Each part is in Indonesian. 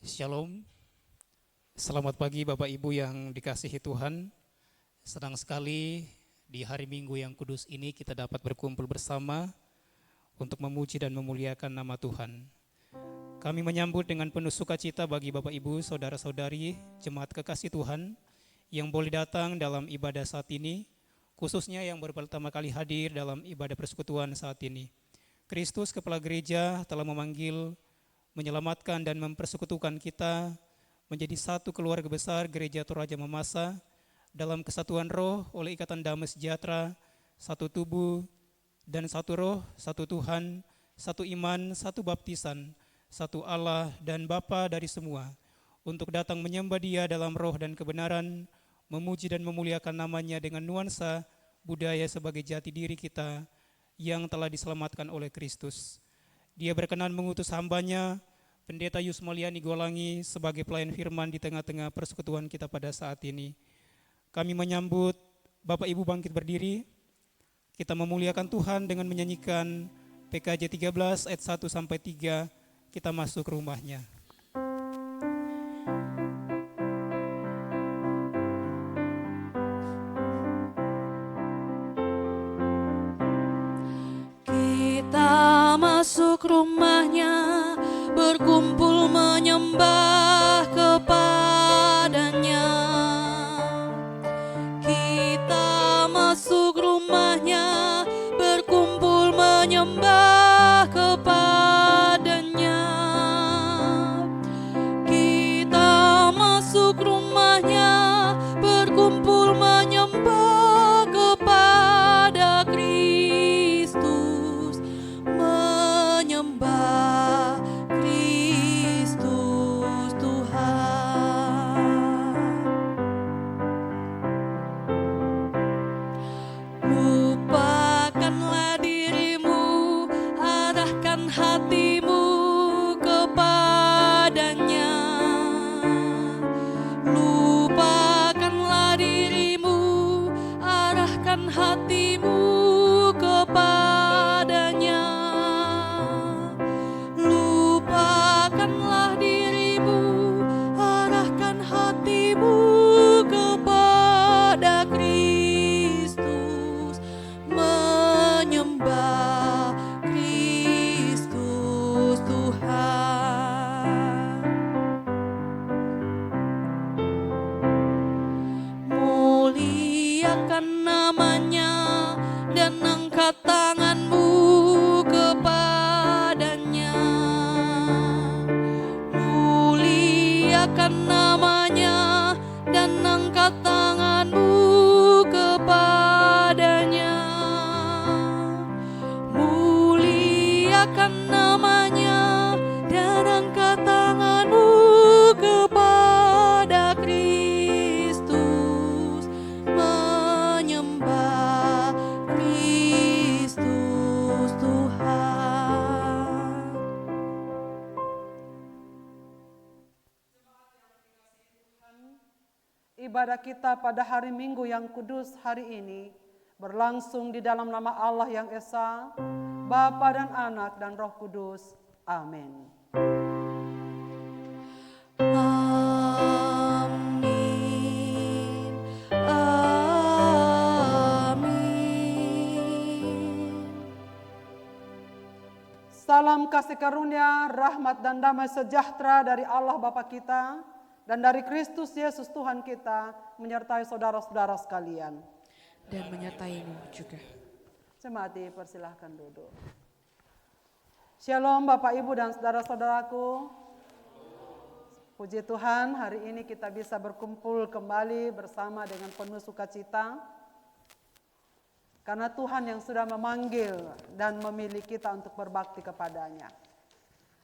Shalom, selamat pagi Bapak Ibu yang dikasihi Tuhan. Senang sekali di hari Minggu yang kudus ini kita dapat berkumpul bersama untuk memuji dan memuliakan nama Tuhan. Kami menyambut dengan penuh sukacita bagi Bapak Ibu, Saudara-saudari, jemaat kekasih Tuhan yang boleh datang dalam ibadah saat ini, khususnya yang baru pertama kali hadir dalam ibadah persekutuan saat ini. Kristus Kepala Gereja telah memanggil, menyelamatkan dan mempersekutukan kita menjadi satu keluarga besar Gereja Toraja Mamasa dalam kesatuan roh oleh ikatan damai sejahtera, satu tubuh dan satu roh, satu Tuhan, satu iman, satu baptisan, satu Allah dan Bapa dari semua, untuk datang menyembah Dia dalam roh dan kebenaran, memuji dan memuliakan namanya dengan nuansa budaya sebagai jati diri kita yang telah diselamatkan oleh Kristus. Dia berkenan mengutus hambanya, Pendeta Yusmoliani Golangi, sebagai pelayan firman di tengah-tengah persekutuan kita pada saat ini. Kami menyambut Bapak Ibu bangkit berdiri. Kita memuliakan Tuhan dengan menyanyikan PKJ 13 ayat 1-3. Kita masuk rumahnya. Kita masuk rumahnya, berkumpul menyembah kepadanya. Kita masuk rumahnya, berkumpul menyembah kepadanya. Kita masuk rumahnya, berkumpul menyembah kepada Kristus, menyembah Kristus Tuhan. Lupakanlah dirimu, arahkan hatimu kepadanya. Lupakanlah dirimu, arahkan hatimu kepadanya. Lupakanlah dirimu, arahkan hatimu kepada Kristus, menyembah Kristus Tuhan. Muliakan namanya dan angkat tanganmu kepadanya. Muliakan namanya dan angkat tanganmu kepadanya. Muliakan namanya dan angkat tanganmu kepada Kristus, menyembah Kristus Tuhan. Ibadah kita pada hari Minggu yang kudus hari ini berlangsung di dalam nama Allah yang Esa, Bapa dan Anak dan Roh Kudus. Amin. Amin. Amin. Salam kasih karunia, rahmat dan damai sejahtera dari Allah Bapa kita dan dari Kristus Yesus Tuhan kita menyertai saudara-saudara sekalian. Dan menyertaimu juga. Jemaat dipersilahkan duduk. Shalom Bapak Ibu dan saudara-saudaraku. Puji Tuhan, hari ini kita bisa berkumpul kembali bersama dengan penuh sukacita. Karena Tuhan yang sudah memanggil dan memilih kita untuk berbakti kepadanya.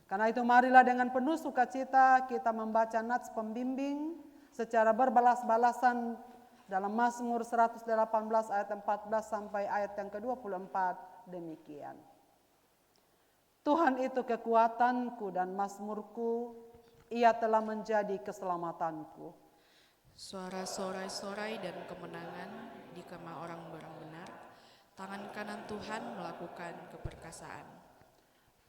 Karena itu marilah dengan penuh sukacita kita membaca nats pembimbing secara berbalas-balasan dalam Mazmur 118 ayat 14 sampai ayat yang ke-24 demikian. Tuhan itu kekuatanku dan mazmurku, Ia telah menjadi keselamatanku. Suara sorai-sorai dan kemenangan di kemah orang-orang benar, tangan kanan Tuhan melakukan keperkasaan.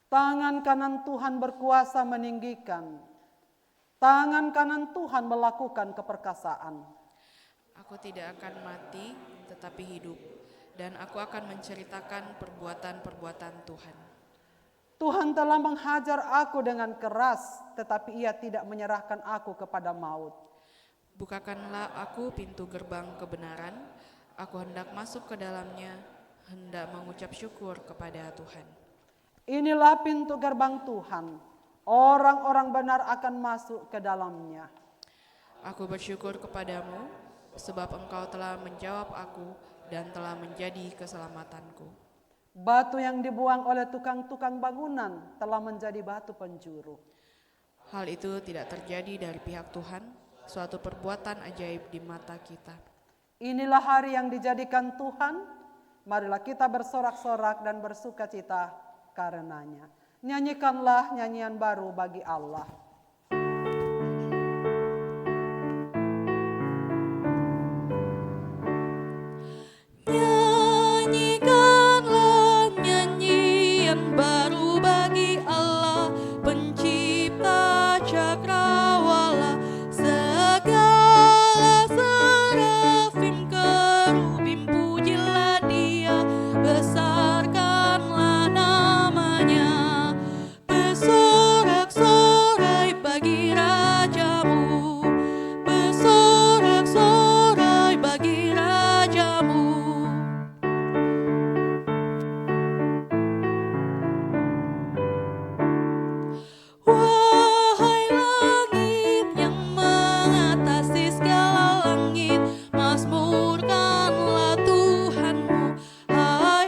Tangan kanan Tuhan berkuasa meninggikan. Tangan kanan Tuhan melakukan keperkasaan. Aku tidak akan mati, tetapi hidup, dan aku akan menceritakan perbuatan-perbuatan Tuhan. Tuhan telah menghajar aku dengan keras, tetapi Ia tidak menyerahkan aku kepada maut. Bukakanlah aku pintu gerbang kebenaran, aku hendak masuk ke dalamnya, hendak mengucap syukur kepada Tuhan. Inilah pintu gerbang Tuhan, orang-orang benar akan masuk ke dalamnya. Aku bersyukur kepadamu, sebab engkau telah menjawab aku dan telah menjadi keselamatanku. Batu yang dibuang oleh tukang-tukang bangunan telah menjadi batu penjuru. Hal itu tidak terjadi dari pihak Tuhan, suatu perbuatan ajaib di mata kita. Inilah hari yang dijadikan Tuhan, marilah kita bersorak-sorak dan bersuka cita karenanya. Nyanyikanlah nyanyian baru bagi Allah. Nyanyikanlah nyanyian baru bagi Allah, pencipta cakrawala. Segala serafim kerubim pujilah Dia, besarkanlah namanya. Bersorak-sorai bagi rajamu, bersorak-sorai bagi rajamu. Wahai langit yang mengatasi segala langit, mazmurkanlah Tuhanmu. Hai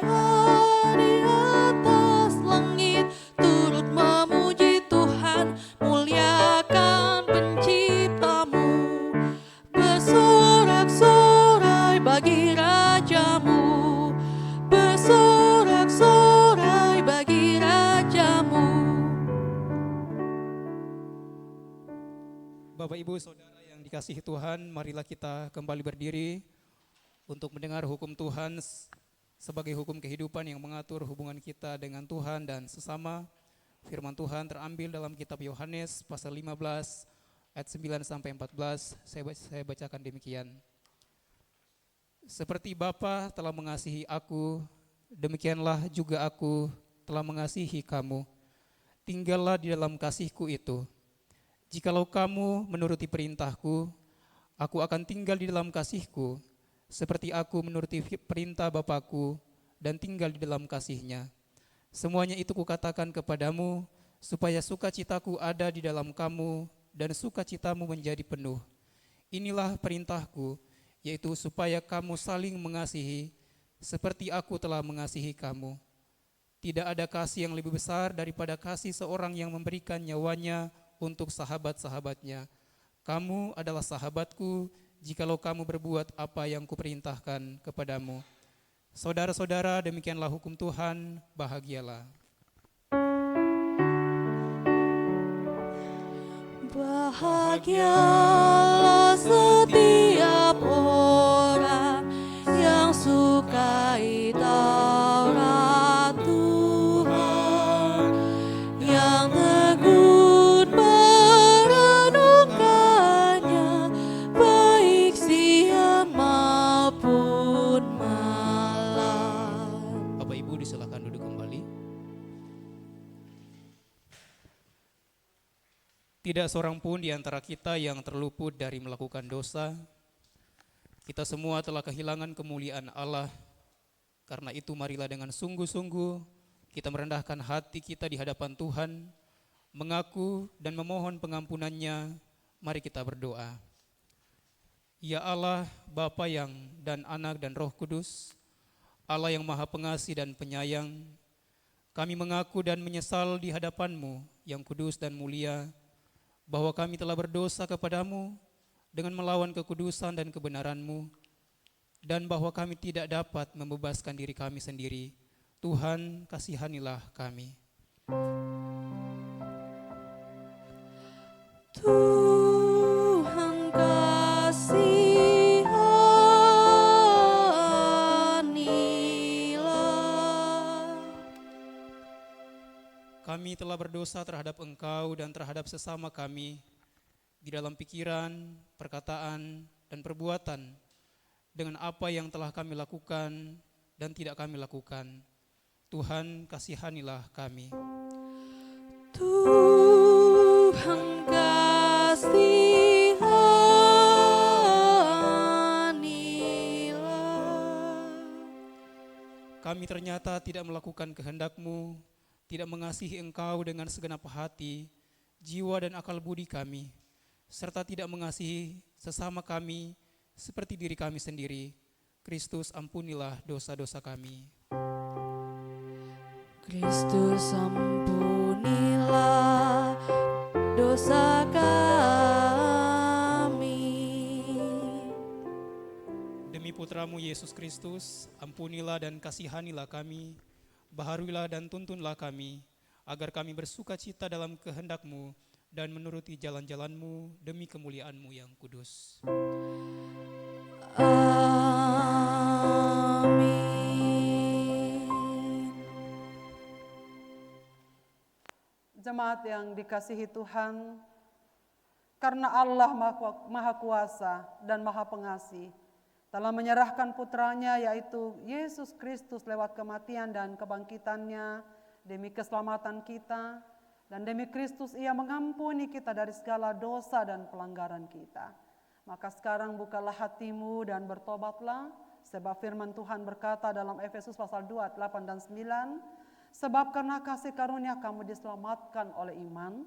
di atas langit, turut memuji Tuhan, muliakan penciptamu. Bersorak-sorai bagi rajamu, bersorak-sorai bagi rajamu. Bapak, Ibu, Saudara yang dikasihi Tuhan, marilah kita kembali berdiri untuk mendengar hukum Tuhan sebagai hukum kehidupan yang mengatur hubungan kita dengan Tuhan dan sesama. Firman Tuhan terambil dalam kitab Yohanes pasal 15 ayat 9 sampai 14. Saya bacakan demikian. Seperti Bapa telah mengasihi aku, demikianlah juga aku telah mengasihi kamu. Tinggallah di dalam kasihku itu. Jikalau kamu menuruti perintahku, aku akan tinggal di dalam kasihku, seperti aku menuruti perintah Bapakku dan tinggal di dalam kasihnya. Semuanya itu kukatakan kepadamu, supaya sukacitaku ada di dalam kamu dan sukacitamu menjadi penuh. Inilah perintahku, yaitu supaya kamu saling mengasihi, seperti aku telah mengasihi kamu. Tidak ada kasih yang lebih besar daripada kasih seorang yang memberikan nyawanya untuk sahabat-sahabatnya. Kamu adalah sahabatku jikalau kamu berbuat apa yang kuperintahkan kepadamu. Saudara-saudara, demikianlah hukum Tuhan, bahagialah. Bahagialah setiap orang yang sukai Taurat Tuhan, yang tekun merenungkannya, baik siang maupun malam. Bapak Ibu disilakan duduk kembali. Tidak seorang pun di antara kita yang terluput dari melakukan dosa. Kita semua telah kehilangan kemuliaan Allah. Karena itu marilah dengan sungguh-sungguh kita merendahkan hati kita di hadapan Tuhan, mengaku dan memohon pengampunannya. Mari kita berdoa. Ya Allah, Bapa yang dan Anak dan Roh Kudus, Allah yang Maha Pengasih dan Penyayang, kami mengaku dan menyesal di hadapan-Mu yang kudus dan mulia, bahwa kami telah berdosa kepadamu dengan melawan kekudusan dan kebenaran-Mu, dan bahwa kami tidak dapat membebaskan diri kami sendiri. Tuhan, kasihanilah kami. Tuhan kasihanilah. Kami telah berdosa terhadap Engkau dan terhadap sesama kami, di dalam pikiran, perkataan, dan perbuatan dengan apa yang telah kami lakukan dan tidak kami lakukan. Tuhan, kasihanilah kami. Tuhan kasihanilah. Kami ternyata tidak melakukan kehendak-Mu, tidak mengasihi Engkau dengan segenap hati, jiwa dan akal budi kami, serta tidak mengasihi sesama kami seperti diri kami sendiri. Kristus, ampunilah dosa-dosa kami. Kristus, ampunilah dosa kami. Demi Putramu Yesus Kristus, ampunilah dan kasihanilah kami, baharuilah dan tuntunlah kami, agar kami bersuka cita dalam kehendak-Mu dan menuruti jalan-jalan-Mu demi kemuliaan-Mu yang kudus. Amin. Jemaat yang dikasihi Tuhan, karena Allah Maha Kuasa dan Maha Pengasih telah menyerahkan putranya yaitu Yesus Kristus lewat kematian dan kebangkitannya demi keselamatan kita, dan demi Kristus Ia mengampuni kita dari segala dosa dan pelanggaran kita. Maka sekarang bukalah hatimu dan bertobatlah, sebab firman Tuhan berkata dalam Efesus pasal 2, 8 dan 9, sebab karena kasih karunia kamu diselamatkan oleh iman,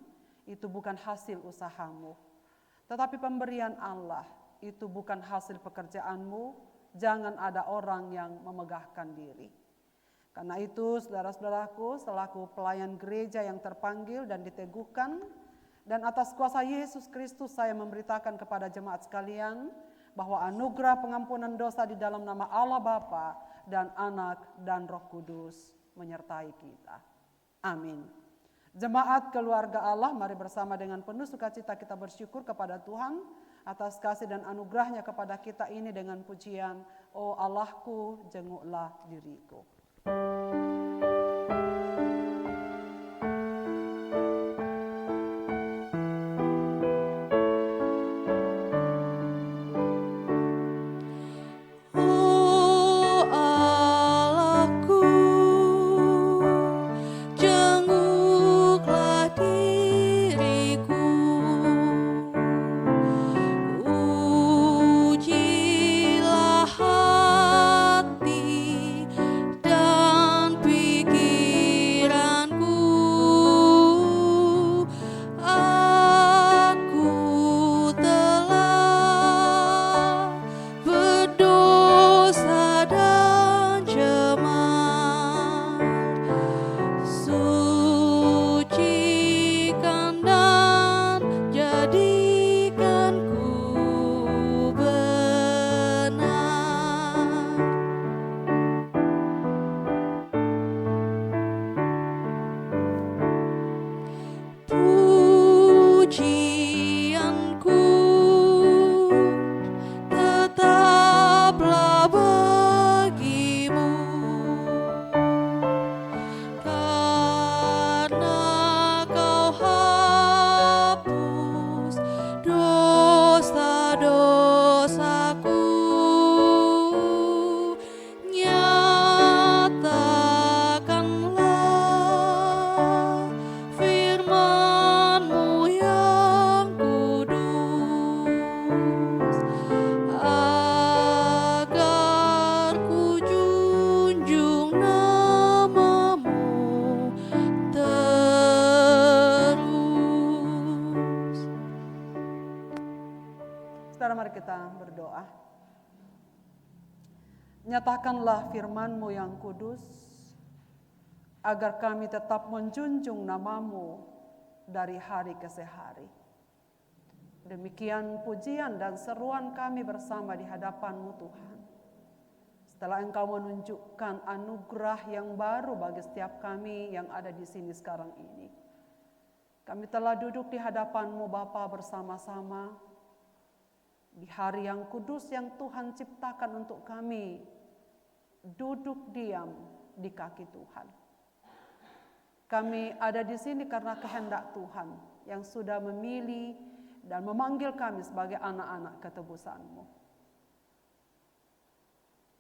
itu bukan hasil usahamu, tetapi pemberian Allah. Itu bukan hasil pekerjaanmu, jangan ada orang yang memegahkan diri. Karena itu, saudara-saudaraku, selaku pelayan gereja yang terpanggil dan diteguhkan, dan atas kuasa Yesus Kristus saya memberitakan kepada jemaat sekalian, bahwa anugerah pengampunan dosa di dalam nama Allah Bapa dan Anak dan Roh Kudus menyertai kita. Amin. Jemaat keluarga Allah, mari bersama dengan penuh sukacita kita bersyukur kepada Tuhan atas kasih dan anugerahnya kepada kita ini dengan pujian, "O Allahku, jenguklah diriku." Oh Allahku, jenguklah diriku. Ujilah hati dan pikiranku. Aku telah berdosa dan cemar. Sucikan dan jadikanku benar. Pujianku tetaplah bagimu, karena Kau hapus dosa-dosaku. Nyatakanlah firman-Mu yang kudus, agar ku junjung nama-Mu terus. Saudara, mari kita berdoa. Nyatakanlah firman-Mu yang kudus, agar kami tetap menjunjung nama-Mu dari hari ke hari. Demikian pujian dan seruan kami bersama di hadapan-Mu Tuhan. Setelah Engkau menunjukkan anugerah yang baru bagi setiap kami yang ada di sini sekarang ini, kami telah duduk di hadapan-Mu Bapa bersama-sama di hari yang kudus yang Tuhan ciptakan untuk kami duduk diam di kaki Tuhan. Kami ada di sini karena kehendak Tuhan yang sudah memilih dan memanggil kami sebagai anak-anak ketebusan-Mu.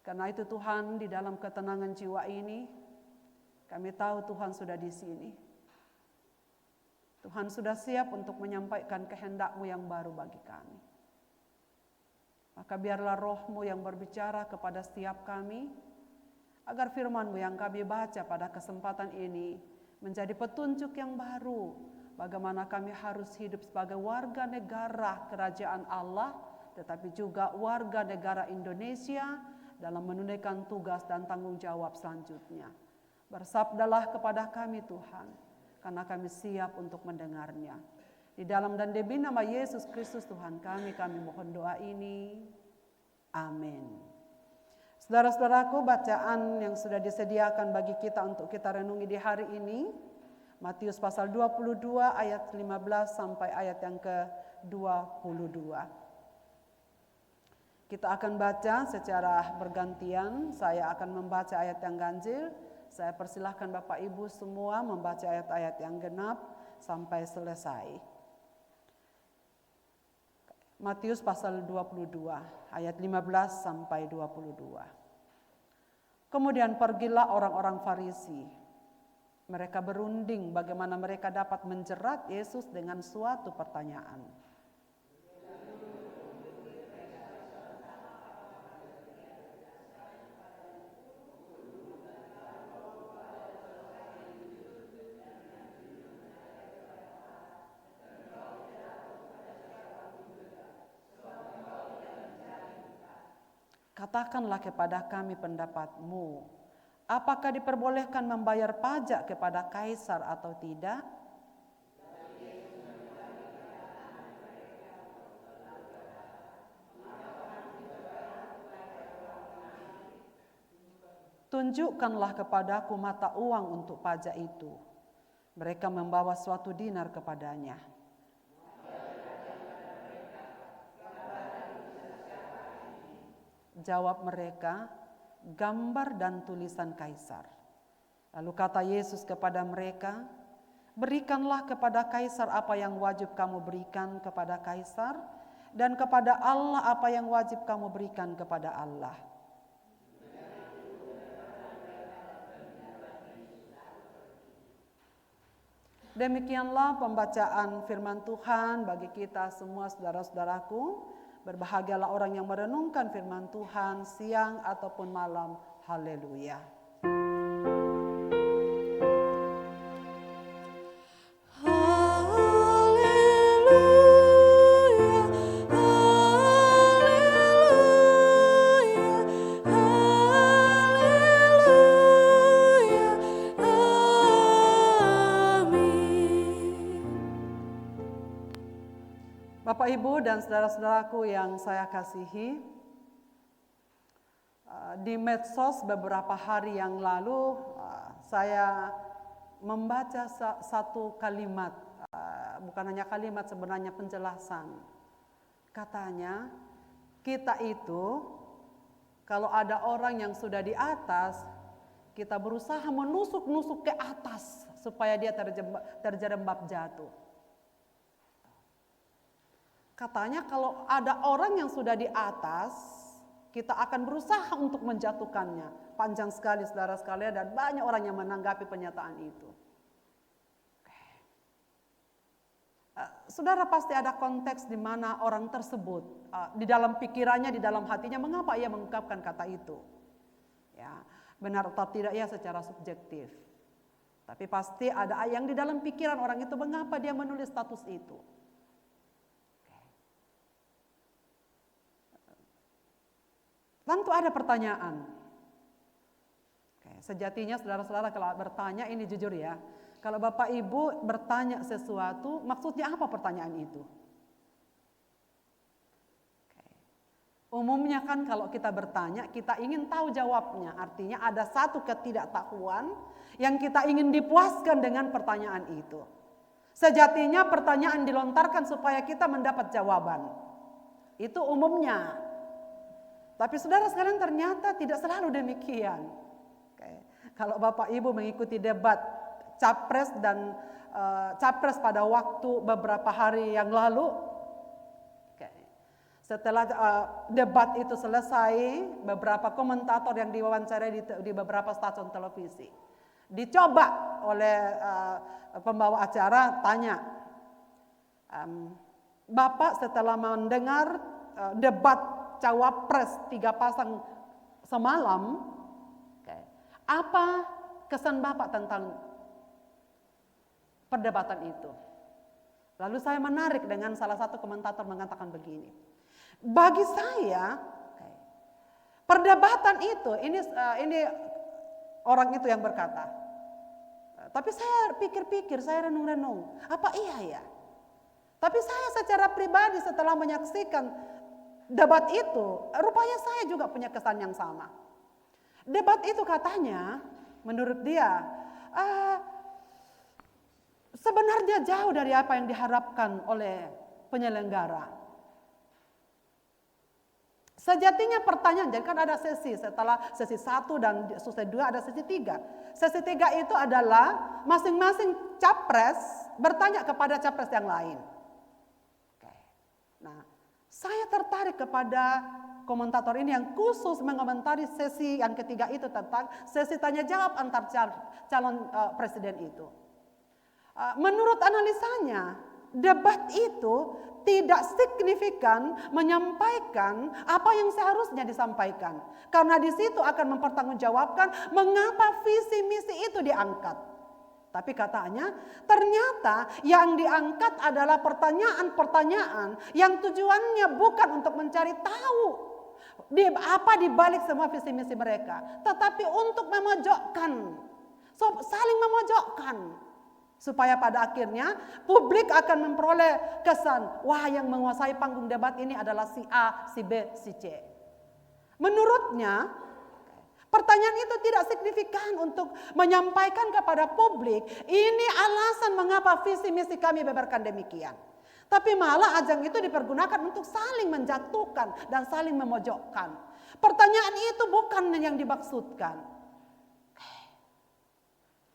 Karena itu Tuhan, di dalam ketenangan jiwa ini, kami tahu Tuhan sudah di sini. Tuhan sudah siap untuk menyampaikan kehendak-Mu yang baru bagi kami. Maka biarlah Roh-Mu yang berbicara kepada setiap kami, agar firman-Mu yang kami baca pada kesempatan ini menjadi petunjuk yang baru, bagaimana kami harus hidup sebagai warga negara kerajaan Allah, tetapi juga warga negara Indonesia dalam menunaikan tugas dan tanggung jawab selanjutnya. Bersabdalah kepada kami Tuhan, karena kami siap untuk mendengarnya. Di dalam dan demi nama Yesus Kristus Tuhan kami mohon doa ini. Amin. Saudara-saudaraku, bacaan yang sudah disediakan bagi kita untuk kita renungi di hari ini, Matius pasal 22 ayat 15 sampai ayat yang ke-22. Kita akan baca secara bergantian. Saya akan membaca ayat yang ganjil. Saya persilahkan Bapak Ibu semua membaca ayat-ayat yang genap sampai selesai. Matius pasal 22 ayat 15 sampai 22. Kemudian pergilah orang-orang Farisi. Mereka berunding bagaimana mereka dapat menjerat Yesus dengan suatu pertanyaan. Katakanlah kepada kami pendapatmu, apakah diperbolehkan membayar pajak kepada kaisar atau tidak? Tunjukkanlah kepadaku mata uang untuk pajak itu. Mereka membawa suatu dinar kepadanya. Jawab mereka, gambar dan tulisan kaisar. Lalu kata Yesus kepada mereka, berikanlah kepada kaisar apa yang wajib kamu berikan kepada kaisar, dan kepada Allah apa yang wajib kamu berikan kepada Allah. Demikianlah pembacaan firman Tuhan bagi kita semua saudara-saudaraku. Berbahagialah orang yang merenungkan firman Tuhan siang ataupun malam. Haleluya. Bapak, Ibu, dan saudara-saudaraku yang saya kasihi, di medsos beberapa hari yang lalu saya membaca satu kalimat, bukan hanya kalimat, sebenarnya penjelasan. Katanya, kita itu kalau ada orang yang sudah di atas, kita berusaha menusuk-nusuk ke atas supaya dia terjerembab jatuh. Katanya kalau ada orang yang sudah di atas, kita akan berusaha untuk menjatuhkannya. Panjang sekali saudara sekalian, dan banyak orang yang menanggapi pernyataan itu. Saudara pasti ada konteks di mana orang tersebut, di dalam pikirannya, di dalam hatinya, mengapa ia mengungkapkan kata itu. Ya, benar atau tidak ya secara subjektif. Tapi pasti ada yang di dalam pikiran orang itu, mengapa dia menulis status itu. Tentu ada pertanyaan. Sejatinya saudara-saudara kalau bertanya, ini jujur ya, kalau Bapak Ibu bertanya sesuatu, maksudnya apa pertanyaan itu? Umumnya kan kalau kita bertanya, kita ingin tahu jawabnya. Artinya ada satu ketidaktahuan yang kita ingin dipuaskan dengan pertanyaan itu. Sejatinya pertanyaan dilontarkan supaya kita mendapat jawaban. Itu umumnya. Tapi saudara sekalian, ternyata tidak selalu demikian. Kalau Bapak Ibu mengikuti debat capres dan capres pada waktu beberapa hari yang lalu, Setelah debat itu selesai, beberapa komentator yang diwawancarai di beberapa stasiun televisi dicoba oleh pembawa acara tanya, Bapak setelah mendengar debat cawapres 3 pasang semalam, apa kesan Bapak tentang perdebatan itu? Lalu saya menarik dengan salah satu komentator mengatakan begini, bagi saya perdebatan itu, ini orang itu yang berkata, tapi saya pikir-pikir, saya renung-renung, apa iya ya? Tapi saya secara pribadi setelah menyaksikan debat itu, rupanya saya juga punya kesan yang sama. Debat itu katanya, menurut dia, sebenarnya jauh dari apa yang diharapkan oleh penyelenggara. Sejatinya pertanyaan, jadi kan ada sesi, setelah sesi 1 dan sesi 2 ada sesi 3. Sesi 3 itu adalah masing-masing capres bertanya kepada capres yang lain. Nah, saya tertarik kepada komentator ini yang khusus mengomentari sesi yang ketiga itu tentang sesi tanya jawab antar calon presiden itu. Menurut analisanya, debat itu tidak signifikan menyampaikan apa yang seharusnya disampaikan. Karena di situ akan mempertanggungjawabkan mengapa visi misi itu diangkat. Tapi katanya ternyata yang diangkat adalah pertanyaan-pertanyaan yang tujuannya bukan untuk mencari tahu apa di balik semua visi misi mereka, tetapi untuk memojokkan, saling memojokkan. Supaya pada akhirnya publik akan memperoleh kesan, wah yang menguasai panggung debat ini adalah si A, si B, si C. Menurutnya, pertanyaan itu tidak signifikan untuk menyampaikan kepada publik, ini alasan mengapa visi misi kami beberkan demikian. Tapi malah ajang itu dipergunakan untuk saling menjatuhkan dan saling memojokkan. Pertanyaan itu bukan yang dimaksudkan.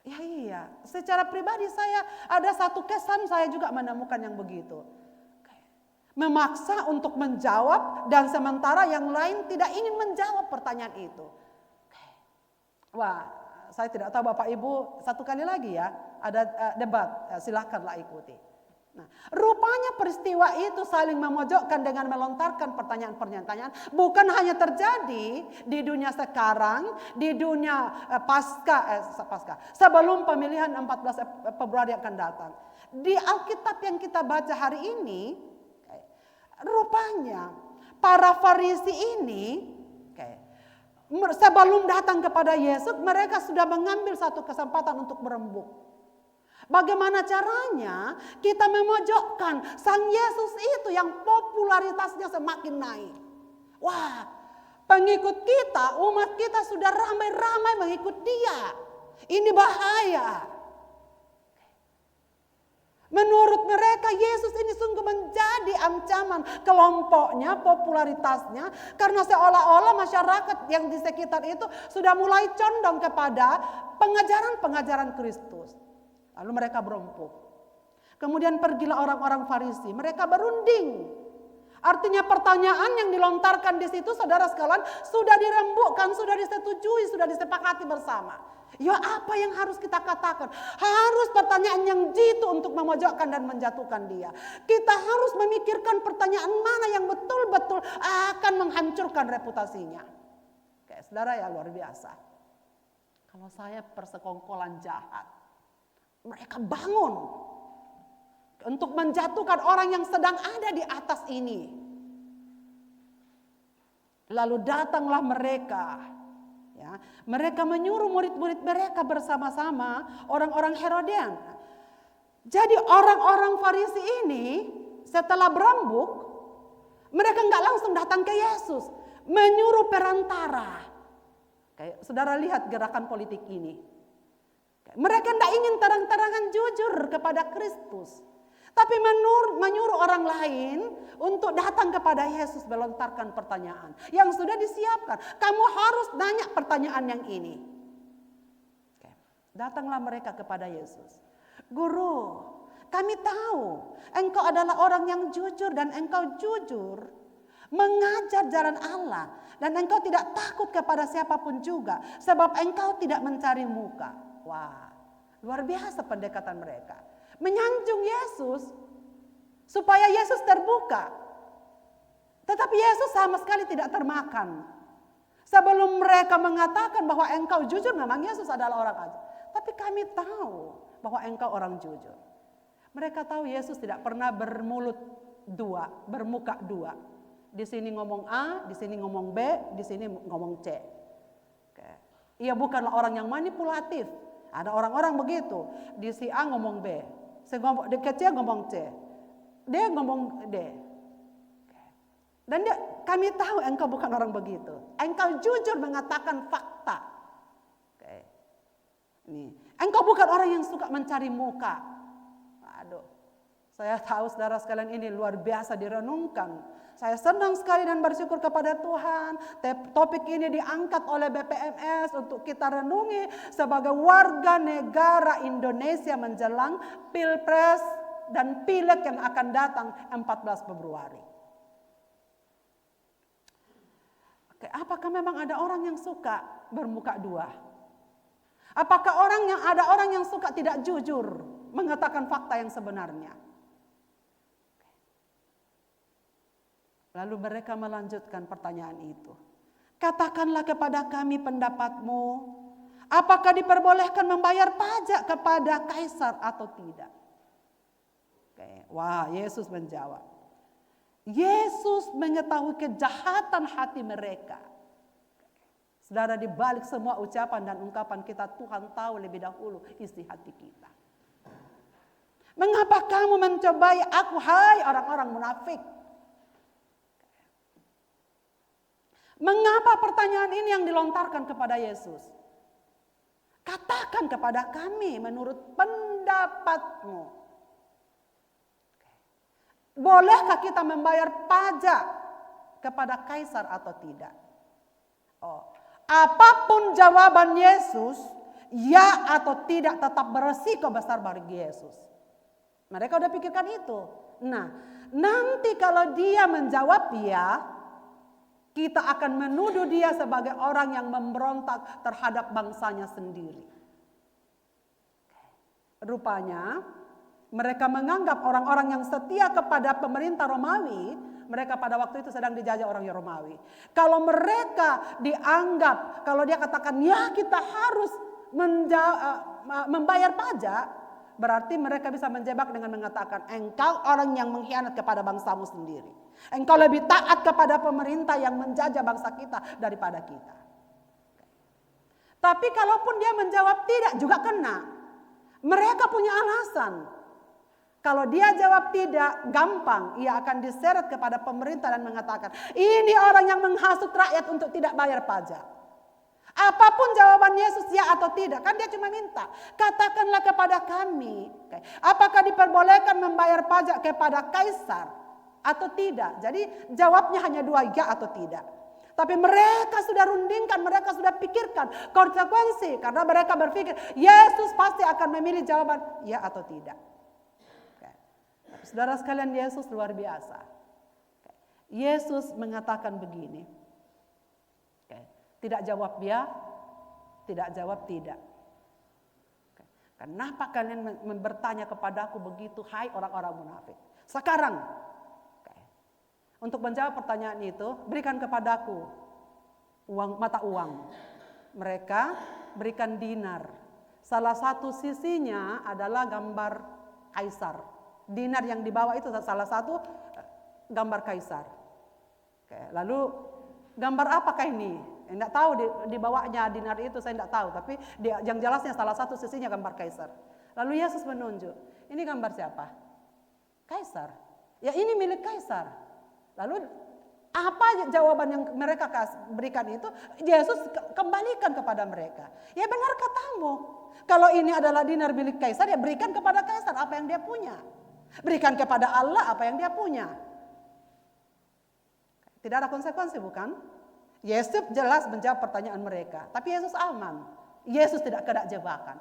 Ya iya, secara pribadi saya ada satu kesan saya juga menemukan yang begitu. Memaksa untuk menjawab dan sementara yang lain tidak ingin menjawab pertanyaan itu. Wah, saya tidak tahu Bapak Ibu, satu kali lagi ya, ada debat, silakanlah ikuti. Nah, rupanya peristiwa itu saling memojokkan dengan melontarkan pertanyaan-pertanyaan bukan hanya terjadi di dunia sekarang, di dunia pasca sebelum pemilihan 14 Februari akan datang. Di Alkitab yang kita baca hari ini, rupanya para Farisi ini sebelum datang kepada Yesus, mereka sudah mengambil satu kesempatan untuk berembuk. Bagaimana caranya kita memojokkan Sang Yesus itu yang popularitasnya semakin naik. Wah, pengikut kita, umat kita sudah ramai-ramai mengikut dia. Ini bahaya. Menurut mereka Yesus ini sungguh menjadi ancaman kelompoknya, popularitasnya. Karena seolah-olah masyarakat yang di sekitar itu sudah mulai condong kepada pengajaran-pengajaran Kristus. Lalu mereka berembuk. Kemudian pergilah orang-orang Farisi. Mereka berunding. Artinya pertanyaan yang dilontarkan di situ saudara sekalian sudah dirembukkan, sudah disetujui, sudah disepakati bersama. Ya apa yang harus kita katakan? Harus pertanyaan yang jitu untuk memojokkan dan menjatuhkan dia. Kita harus memikirkan pertanyaan mana yang betul-betul akan menghancurkan reputasinya. Oke, saudara ya luar biasa. Kalau saya persekongkolan jahat. Mereka bangun untuk menjatuhkan orang yang sedang ada di atas ini. Lalu datanglah mereka. Ya, mereka menyuruh murid-murid mereka bersama-sama orang-orang Herodian. Jadi orang-orang Farisi ini setelah berembuk, mereka nggak langsung datang ke Yesus, menyuruh perantara. Kayak saudara lihat gerakan politik ini. Mereka tidak ingin terang-terangan jujur kepada Kristus. Tapi menyuruh orang lain untuk datang kepada Yesus melontarkan pertanyaan. Yang sudah disiapkan. Kamu harus nanya pertanyaan yang ini. Datanglah mereka kepada Yesus. Guru, kami tahu engkau adalah orang yang jujur dan engkau jujur mengajar jalan Allah, dan engkau tidak takut kepada siapapun juga, sebab engkau tidak mencari muka. Wah, luar biasa pendekatan mereka. Menyanjung Yesus supaya Yesus terbuka. Tetapi Yesus sama sekali tidak termakan. Sebelum mereka mengatakan bahwa engkau jujur, memang Yesus adalah orang ajaib. Tapi kami tahu bahwa engkau orang jujur. Mereka tahu Yesus tidak pernah bermulut dua, bermuka dua. Di sini ngomong A, di sini ngomong B, di sini ngomong C. Oke. Ia bukanlah orang yang manipulatif. Ada orang-orang begitu. Di si A ngomong B, di C ngomong C, dia ngomong D. Oke. Dan kami tahu engkau bukan orang begitu. Engkau jujur mengatakan fakta. Oke. Nih, engkau bukan orang yang suka mencari muka. Aduh, saya tahu saudara sekalian ini luar biasa direnungkan. Saya senang sekali dan bersyukur kepada Tuhan. Topik ini diangkat oleh BPMS untuk kita renungi sebagai warga negara Indonesia menjelang Pilpres dan Pileg yang akan datang 14 Februari. Oke, apakah memang ada orang yang suka bermuka dua? Apakah ada orang yang suka tidak jujur mengatakan fakta yang sebenarnya? Lalu mereka melanjutkan pertanyaan itu. Katakanlah kepada kami pendapatmu, apakah diperbolehkan membayar pajak kepada kaisar atau tidak? Oke. Wah, Yesus menjawab. Yesus mengetahui kejahatan hati mereka. Saudara, di balik semua ucapan dan ungkapan kita, Tuhan tahu lebih dahulu isi hati kita. Mengapa kamu mencobai aku, hai orang-orang munafik? Mengapa pertanyaan ini yang dilontarkan kepada Yesus? Katakan kepada kami menurut pendapatmu. Bolehkah kita membayar pajak kepada kaisar atau tidak? Oh, apapun jawaban Yesus, ya atau tidak tetap beresiko besar bagi Yesus. Mereka udah pikirkan itu. Nah, nanti kalau dia menjawab ya, kita akan menuduh dia sebagai orang yang memberontak terhadap bangsanya sendiri. Rupanya mereka menganggap orang-orang yang setia kepada pemerintah Romawi, mereka pada waktu itu sedang dijajah orang Romawi. Kalau mereka dianggap, kalau dia katakan ya kita harus membayar pajak, berarti mereka bisa menjebak dengan mengatakan engkau orang yang mengkhianat kepada bangsamu sendiri. Engkau lebih taat kepada pemerintah yang menjajah bangsa kita daripada kita. Tapi kalaupun dia menjawab tidak juga kena. Mereka punya alasan. Kalau dia jawab tidak, gampang. Ia akan diseret kepada pemerintah dan mengatakan, ini orang yang menghasut rakyat untuk tidak bayar pajak. Apapun jawaban Yesus ya atau tidak, kan dia cuma minta, katakanlah kepada kami, apakah diperbolehkan membayar pajak kepada kaisar atau tidak. Jadi jawabnya hanya dua, ya atau tidak. Tapi mereka sudah rundingkan, mereka sudah pikirkan konsekuensi. Karena mereka berpikir Yesus pasti akan memilih jawaban ya atau tidak. Tapi saudara sekalian, Yesus luar biasa. Yesus mengatakan begini. Tidak jawab ya, tidak jawab tidak. Kenapa kalian bertanya kepadaku begitu, hai orang-orang munafik? Sekarang, untuk menjawab pertanyaan itu, berikan kepadaku mata uang. Mereka berikan dinar. Salah satu sisinya adalah gambar kaisar. Dinar yang dibawa itu salah satu gambar kaisar. Lalu gambar apakah ini? Tidak tahu dibawanya dinar itu, saya tidak tahu. Tapi yang jelasnya salah satu sisinya gambar kaisar. Lalu Yesus menunjuk, ini gambar siapa? Kaisar. Ya ini milik kaisar. Lalu apa jawaban yang mereka berikan itu? Yesus kembalikan kepada mereka. Ya benar katamu. Kalau ini adalah dinar milik kaisar, ya berikan kepada kaisar apa yang dia punya. Berikan kepada Allah apa yang dia punya. Tidak ada konsekuensi, bukan? Yesus jelas menjawab pertanyaan mereka. Tapi Yesus aman. Yesus tidak kena jebakan.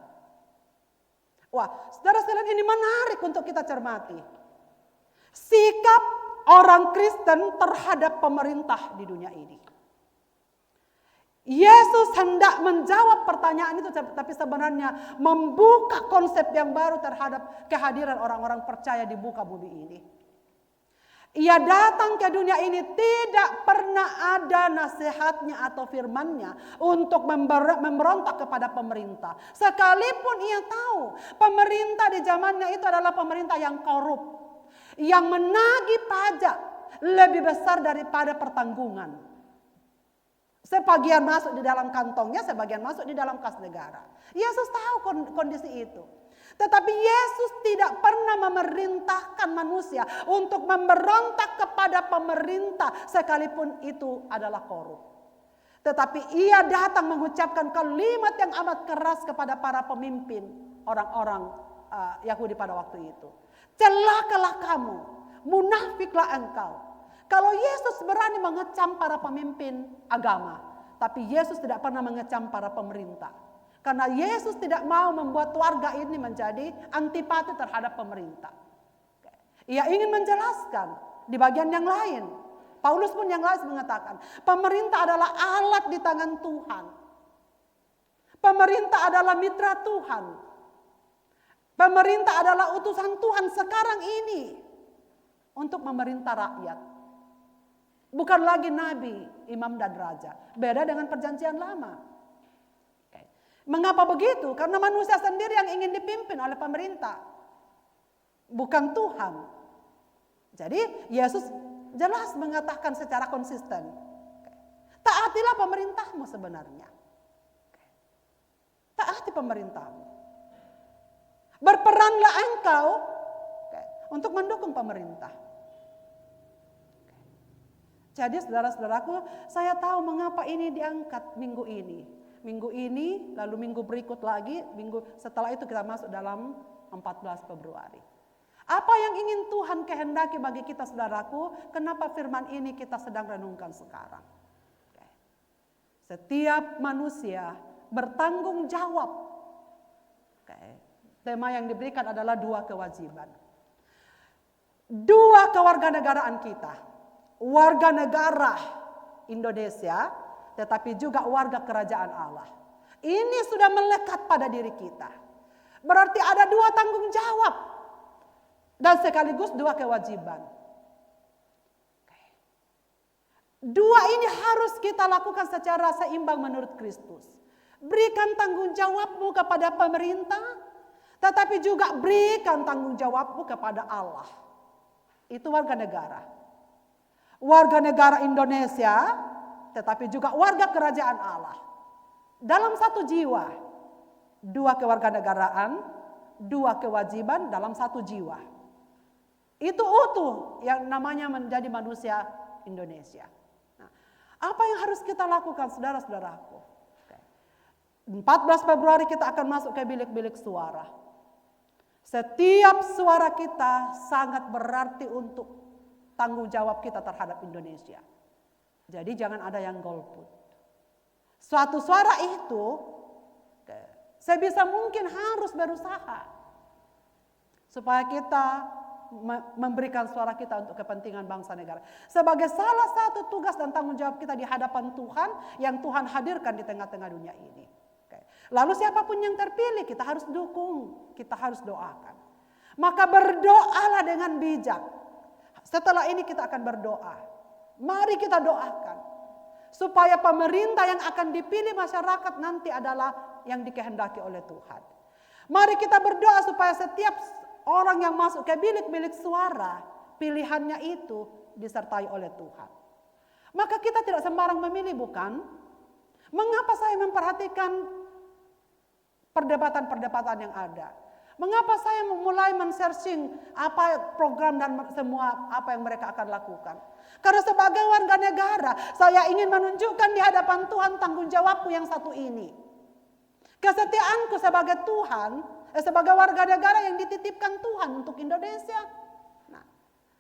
Wah, saudara sekalian, ini menarik untuk kita cermati. Sikap orang Kristen terhadap pemerintah di dunia ini. Yesus hendak menjawab pertanyaan itu, tapi sebenarnya membuka konsep yang baru terhadap kehadiran orang-orang percaya di muka bumi ini. Ia datang ke dunia ini tidak pernah ada nasihatnya atau firmannya untuk memberontak kepada pemerintah. Sekalipun ia tahu pemerintah di zamannya itu adalah pemerintah yang korup, yang menagih pajak lebih besar daripada pertanggungan. Sebagian masuk di dalam kantongnya, sebagian masuk di dalam kas negara. Yesus tahu kondisi itu. Tetapi Yesus tidak pernah memerintahkan manusia untuk memberontak kepada pemerintah sekalipun itu adalah korup. Tetapi ia datang mengucapkan kalimat yang amat keras kepada para pemimpin orang-orang Yahudi pada waktu itu. Celakalah kamu, munafiklah engkau. Kalau Yesus berani mengecam para pemimpin agama, tapi Yesus tidak pernah mengecam para pemerintah. Karena Yesus tidak mau membuat warga ini menjadi antipati terhadap pemerintah. Ia ingin menjelaskan di bagian yang lain. Paulus pun yang lain mengatakan, pemerintah adalah alat di tangan Tuhan. Pemerintah adalah mitra Tuhan. Pemerintah adalah utusan Tuhan sekarang ini untuk memerintah rakyat. Bukan lagi nabi, imam dan raja. Beda dengan perjanjian lama. Mengapa begitu? Karena manusia sendiri yang ingin dipimpin oleh pemerintah. Bukan Tuhan. Jadi Yesus jelas mengatakan secara konsisten. Taatilah pemerintahmu sebenarnya. Taati pemerintahmu. Berperanlah engkau untuk mendukung pemerintah. Jadi saudara-saudaraku, saya tahu mengapa ini diangkat minggu ini. Minggu ini, lalu minggu berikut lagi, minggu setelah itu kita masuk dalam 14 Februari. Apa yang ingin Tuhan kehendaki bagi kita saudaraku, kenapa firman ini kita sedang renungkan sekarang. Setiap manusia bertanggung jawab. Tema yang diberikan adalah 2 kewajiban. 2 kewarganegaraan kita. Warga negara Indonesia, tetapi juga warga kerajaan Allah. Ini sudah melekat pada diri kita. Berarti ada 2 tanggung jawab dan sekaligus 2 kewajiban. 2 ini harus kita lakukan secara seimbang menurut Kristus. Berikan tanggung jawabmu kepada pemerintah, tetapi juga berikan tanggung jawabmu kepada Allah. Itu warga negara. Warga negara Indonesia, tetapi juga warga kerajaan Allah. Dalam satu jiwa, 2 kewarganegaraan, 2 kewajiban dalam satu jiwa. Itu utuh yang namanya menjadi manusia Indonesia. Nah, apa yang harus kita lakukan saudara-saudaraku? 14 Februari kita akan masuk ke bilik-bilik suara. Setiap suara kita sangat berarti untuk tanggung jawab kita terhadap Indonesia. Jadi jangan ada yang golput. Suatu suara itu sebisa mungkin harus berusaha supaya kita memberikan suara kita untuk kepentingan bangsa negara. Sebagai salah satu tugas dan tanggung jawab kita di hadapan Tuhan yang Tuhan hadirkan di tengah-tengah dunia ini. Lalu siapapun yang terpilih kita harus dukung, kita harus doakan. Maka berdoalah dengan bijak. Setelah ini kita akan berdoa. Mari kita doakan. Supaya pemerintah yang akan dipilih masyarakat nanti adalah yang dikehendaki oleh Tuhan. Mari kita berdoa supaya setiap orang yang masuk ke bilik-bilik suara, pilihannya itu disertai oleh Tuhan. Maka kita tidak sembarang memilih, bukan? Mengapa saya memperhatikan perdebatan-perdebatan yang ada? Mengapa saya mulai men-searching apa program dan semua apa yang mereka akan lakukan? Karena sebagai warga negara, saya ingin menunjukkan di hadapan Tuhan tanggung jawabku yang satu ini. Kesetiaanku sebagai sebagai warga negara yang dititipkan Tuhan untuk Indonesia. Nah,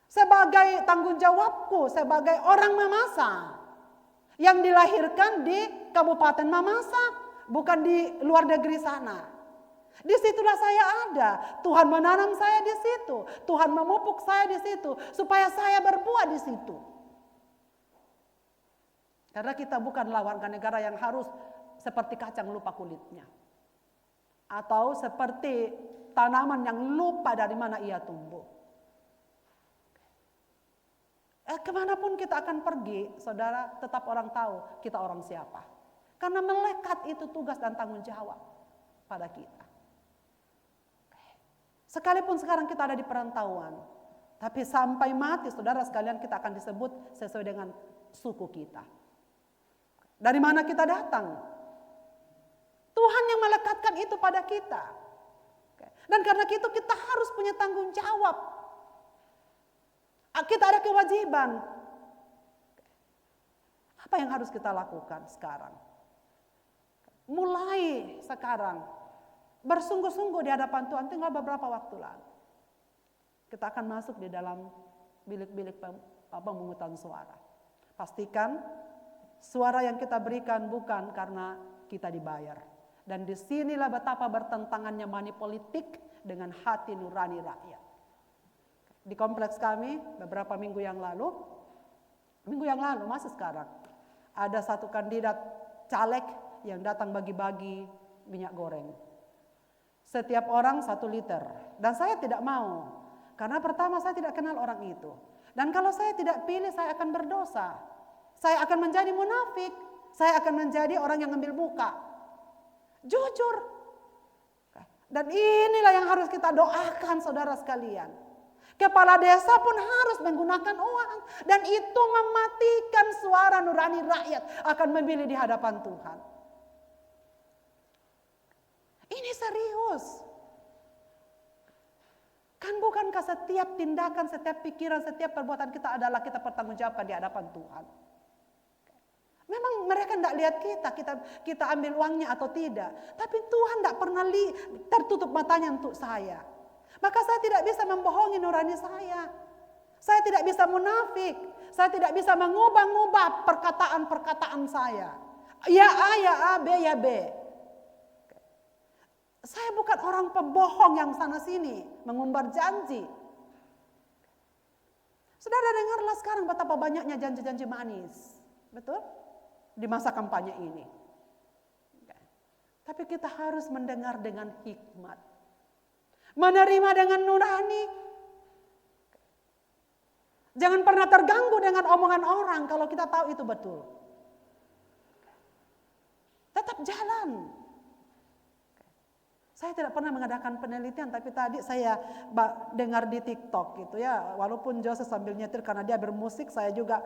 sebagai tanggung jawabku sebagai orang Mamasa yang dilahirkan di Kabupaten Mamasa, bukan di luar negeri sana. Disitulah saya ada. Tuhan menanam saya di situ. Tuhan memupuk saya di situ. Supaya saya berbuah di situ. Karena kita bukanlah warga negara yang harus seperti kacang lupa kulitnya. Atau seperti tanaman yang lupa dari mana ia tumbuh. Kemanapun kita akan pergi, saudara, tetap orang tahu kita orang siapa. Karena melekat itu tugas dan tanggung jawab pada kita. Sekalipun sekarang kita ada di perantauan, tapi sampai mati, saudara sekalian, kita akan disebut sesuai dengan suku kita. Dari mana kita datang? Tuhan yang melekatkan itu pada kita. Dan karena itu kita harus punya tanggung jawab. Kita ada kewajiban. Apa yang harus kita lakukan sekarang? Mulai sekarang bersungguh-sungguh di hadapan Tuhan, tinggal beberapa waktu lagi. Kita akan masuk di dalam bilik-bilik pemungutan suara. Pastikan suara yang kita berikan bukan karena kita dibayar. Dan disinilah betapa bertentangannya money politik dengan hati nurani rakyat. Di kompleks kami beberapa minggu yang lalu masih sekarang, ada satu kandidat caleg yang datang bagi-bagi minyak goreng. Setiap orang 1 liter. Dan saya tidak mau. Karena pertama saya tidak kenal orang itu. Dan kalau saya tidak pilih, saya akan berdosa. Saya akan menjadi munafik. Saya akan menjadi orang yang ngambil muka. Jujur. Dan inilah yang harus kita doakan, saudara sekalian. Kepala desa pun harus menggunakan uang. Dan itu mematikan suara nurani rakyat akan memilih di hadapan Tuhan. Ini serius. Kan bukankah setiap tindakan, setiap pikiran, setiap perbuatan kita adalah kita pertanggungjawabkan di hadapan Tuhan. Memang mereka tidak lihat kita ambil uangnya atau tidak. Tapi Tuhan tidak pernah tertutup matanya untuk saya. Maka saya tidak bisa membohongi nurani saya. Saya tidak bisa munafik. Saya tidak bisa mengubah-ubah perkataan-perkataan saya. Ya A, ya A, B, ya B. Saya bukan orang pembohong yang sana sini mengumbar janji. Saudara dengarlah sekarang betapa banyaknya janji-janji manis. Betul? Di masa kampanye ini. Tapi kita harus mendengar dengan hikmat. Menerima dengan nurani. Jangan pernah terganggu dengan omongan orang kalau kita tahu itu betul. Tetap jalan. Saya tidak pernah mengadakan penelitian, tapi tadi saya dengar di TikTok gitu ya. Walaupun Joseph sambil nyetir karena dia bermusik, saya juga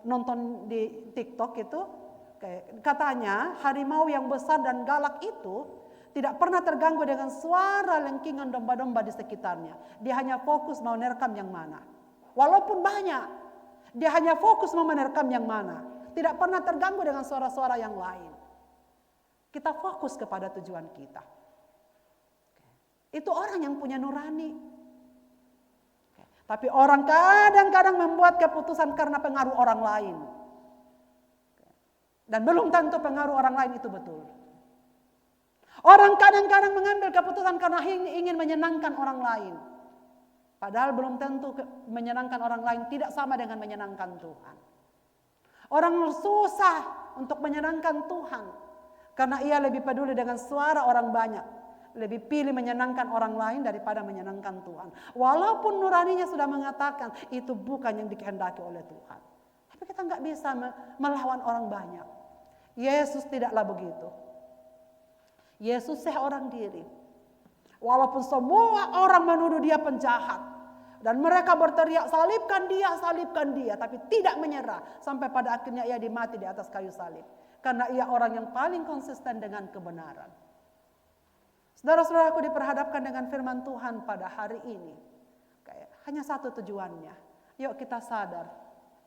nonton di TikTok itu. Katanya harimau yang besar dan galak itu tidak pernah terganggu dengan suara lengkingan domba-domba di sekitarnya. Dia hanya fokus mau merekam yang mana. Walaupun banyak, dia hanya fokus mau merekam yang mana. Tidak pernah terganggu dengan suara-suara yang lain. Kita fokus kepada tujuan kita. Itu orang yang punya nurani. Tapi orang kadang-kadang membuat keputusan karena pengaruh orang lain. Dan belum tentu pengaruh orang lain itu betul. Orang kadang-kadang mengambil keputusan karena ingin menyenangkan orang lain. Padahal belum tentu menyenangkan orang lain tidak sama dengan menyenangkan Tuhan. Orang susah untuk menyenangkan Tuhan. Karena ia lebih peduli dengan suara orang banyak. Lebih pilih menyenangkan orang lain daripada menyenangkan Tuhan. Walaupun nuraninya sudah mengatakan itu bukan yang dikehendaki oleh Tuhan. Tapi kita nggak bisa melawan orang banyak. Yesus tidaklah begitu. Yesus seorang diri. Walaupun semua orang menuduh dia penjahat. Dan mereka berteriak salibkan dia. Tapi tidak menyerah. Sampai pada akhirnya ia dimati di atas kayu salib. Karena ia orang yang paling konsisten dengan kebenaran. Saudara-saudaraku diperhadapkan dengan firman Tuhan pada hari ini. Hanya satu tujuannya. Yuk kita sadar.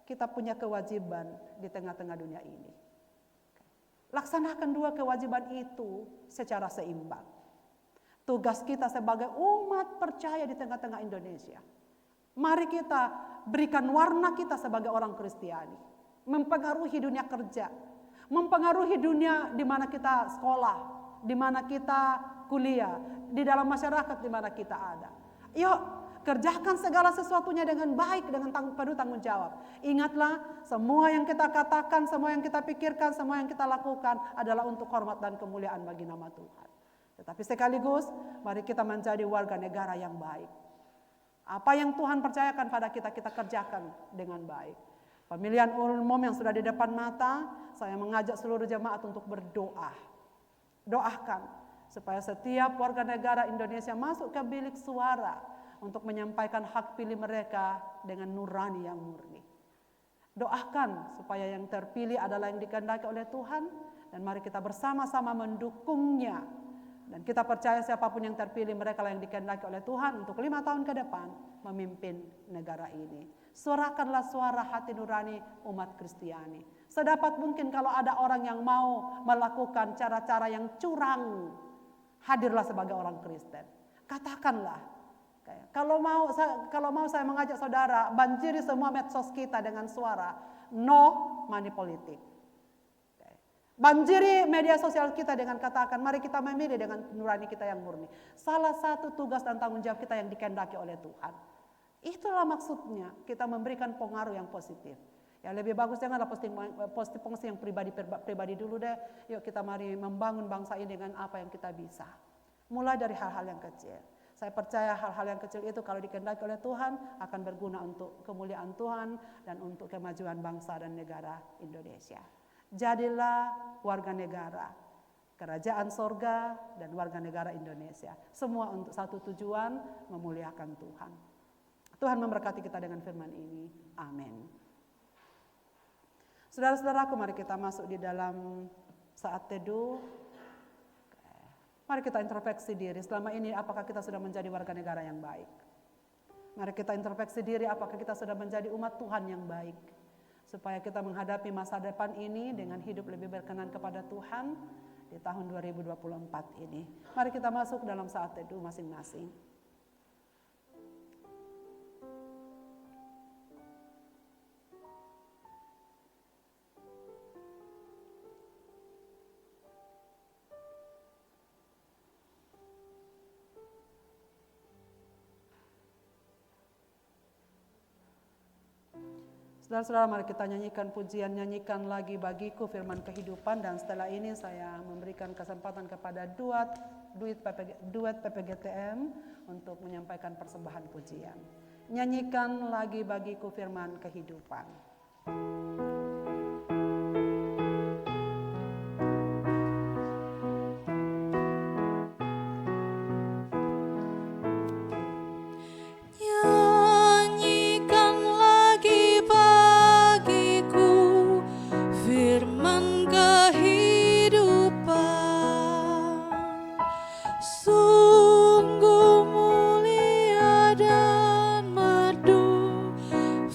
Kita punya kewajiban di tengah-tengah dunia ini. Laksanakan 2 kewajiban itu secara seimbang. Tugas kita sebagai umat percaya di tengah-tengah Indonesia. Mari kita berikan warna kita sebagai orang Kristiani. Mempengaruhi dunia kerja. Mempengaruhi dunia di mana kita sekolah. di mana kita kuliah, di dalam masyarakat di mana kita ada. Yuk, kerjakan segala sesuatunya dengan baik, dengan penuh tanggung jawab. Ingatlah, semua yang kita katakan, semua yang kita pikirkan, semua yang kita lakukan adalah untuk hormat dan kemuliaan bagi nama Tuhan. Tetapi sekaligus, mari kita menjadi warga negara yang baik. Apa yang Tuhan percayakan pada kita, kita kerjakan dengan baik. Pemilihan umum yang sudah di depan mata, saya mengajak seluruh jemaat untuk berdoa. Doakan supaya setiap warga negara Indonesia masuk ke bilik suara untuk menyampaikan hak pilih mereka dengan nurani yang murni. Doakan supaya yang terpilih adalah yang dikehendaki oleh Tuhan, dan mari kita bersama-sama mendukungnya. Dan kita percaya siapapun yang terpilih, mereka yang dikehendaki oleh Tuhan untuk 5 tahun ke depan memimpin negara ini. Suarakanlah suara hati nurani umat Kristiani. Sedapat mungkin kalau ada orang yang mau melakukan cara-cara yang curang, hadirlah sebagai orang Kristen. Katakanlah, kalau mau saya mengajak saudara, banjiri semua medsos kita dengan suara no money politik. Banjiri media sosial kita dengan katakan, mari kita memilih dengan nurani kita yang murni. Salah satu tugas dan tanggung jawab kita yang dikehendaki oleh Tuhan. Itulah maksudnya, kita memberikan pengaruh yang positif. Ya, lebih bagus janganlah posting yang pribadi dulu deh. Yuk kita mari membangun bangsa ini dengan apa yang kita bisa. Mulai dari hal-hal yang kecil. Saya percaya hal-hal yang kecil itu kalau dikehendaki oleh Tuhan akan berguna untuk kemuliaan Tuhan dan untuk kemajuan bangsa dan negara Indonesia. Jadilah warga negara kerajaan sorga dan warga negara Indonesia. Semua untuk satu tujuan, memuliakan Tuhan. Tuhan memberkati kita dengan firman ini. Amin. Saudara-saudaraku, mari kita masuk di dalam saat teduh. Mari kita introspeksi diri. Selama ini apakah kita sudah menjadi warga negara yang baik? Mari kita introspeksi diri, apakah kita sudah menjadi umat Tuhan yang baik? Supaya kita menghadapi masa depan ini dengan hidup lebih berkenan kepada Tuhan di tahun 2024 ini. Mari kita masuk dalam saat teduh masing-masing. Saudara-saudara, mari kita nyanyikan pujian, nyanyikan lagi bagiku firman kehidupan, dan setelah ini saya memberikan kesempatan kepada duet PPGTM untuk menyampaikan persembahan pujian. Nyanyikan lagi bagiku firman kehidupan.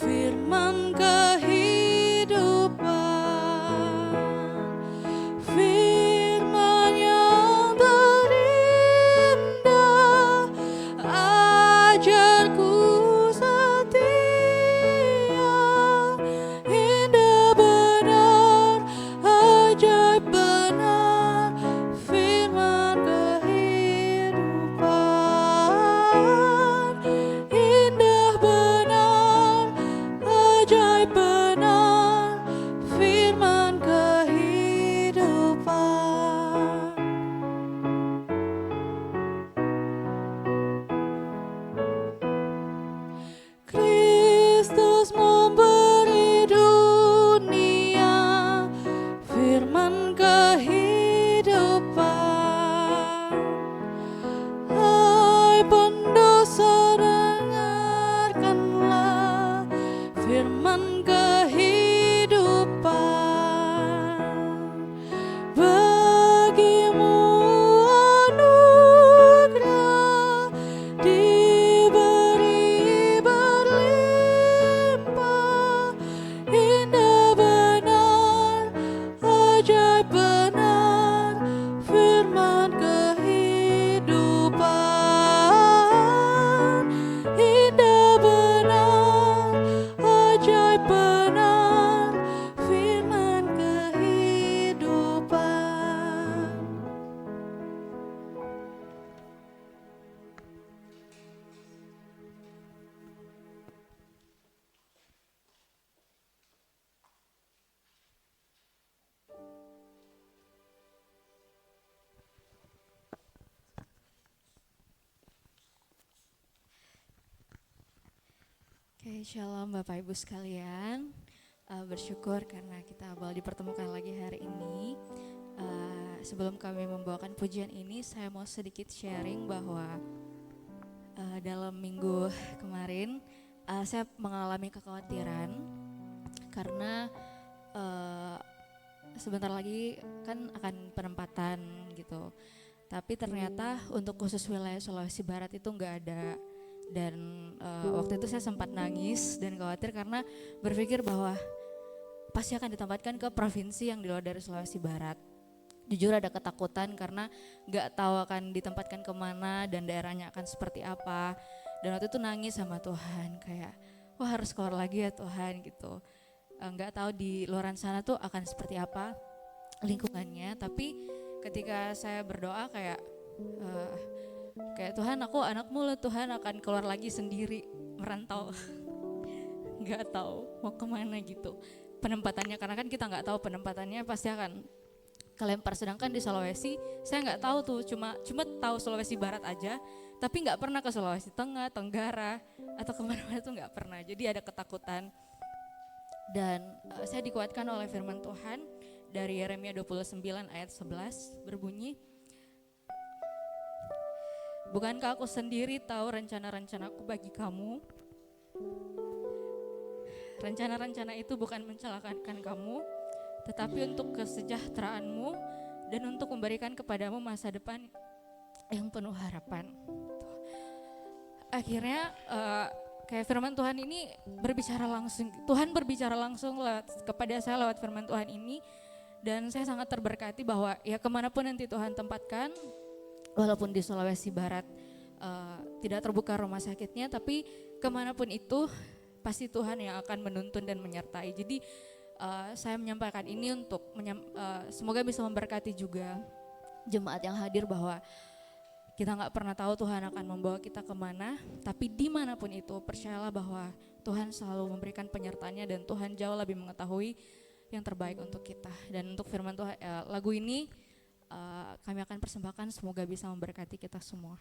Firman kehidupan Oke, shalom Bapak Ibu sekalian. Bersyukur karena kita boleh dipertemukan lagi hari ini. Sebelum kami membawakan pujian ini, saya mau sedikit sharing bahwa dalam minggu kemarin saya mengalami kekhawatiran karena sebentar lagi kan akan penempatan gitu. Tapi ternyata untuk khusus wilayah Sulawesi Barat itu nggak ada. Dan waktu itu saya sempat nangis dan khawatir karena berpikir bahwa pasti akan ditempatkan ke provinsi yang di luar dari Sulawesi Barat. Jujur ada ketakutan karena gak tahu akan ditempatkan kemana dan daerahnya akan seperti apa. Dan waktu itu nangis sama Tuhan kayak wah harus keluar lagi ya Tuhan gitu. Gak tahu di luar sana tuh akan seperti apa lingkungannya. Tapi ketika saya berdoa kayak Tuhan aku anakmu loh, Tuhan akan keluar lagi sendiri merantau. Gak tahu mau kemana gitu penempatannya, karena kan kita gak tahu penempatannya pasti akan kelempar. Sedangkan di Sulawesi saya gak tahu tuh, cuma tahu Sulawesi Barat aja, tapi gak pernah ke Sulawesi Tengah, Tenggara atau kemana-mana tuh gak pernah. Jadi ada ketakutan dan saya dikuatkan oleh firman Tuhan dari Yeremia 29 ayat 11 berbunyi, bukankah aku sendiri tahu rencana-rencanaku bagi kamu? Rencana-rencana itu bukan mencelakakan kamu, tetapi untuk kesejahteraanmu dan untuk memberikan kepadamu masa depan yang penuh harapan. Akhirnya kayak firman Tuhan ini berbicara langsung, Tuhan berbicara langsung kepada saya lewat firman Tuhan ini. Dan saya sangat terberkati bahwa ya kemanapun nanti Tuhan tempatkan, walaupun di Sulawesi Barat tidak terbuka rumah sakitnya, tapi kemanapun itu pasti Tuhan yang akan menuntun dan menyertai. Jadi saya menyampaikan ini untuk semoga bisa memberkati juga jemaat yang hadir bahwa kita gak pernah tahu Tuhan akan membawa kita kemana, tapi dimanapun itu percayalah bahwa Tuhan selalu memberikan penyertaannya dan Tuhan jauh lebih mengetahui yang terbaik untuk kita. Dan untuk firman Tuhan lagu ini kami akan persembahkan, semoga bisa memberkati kita semua.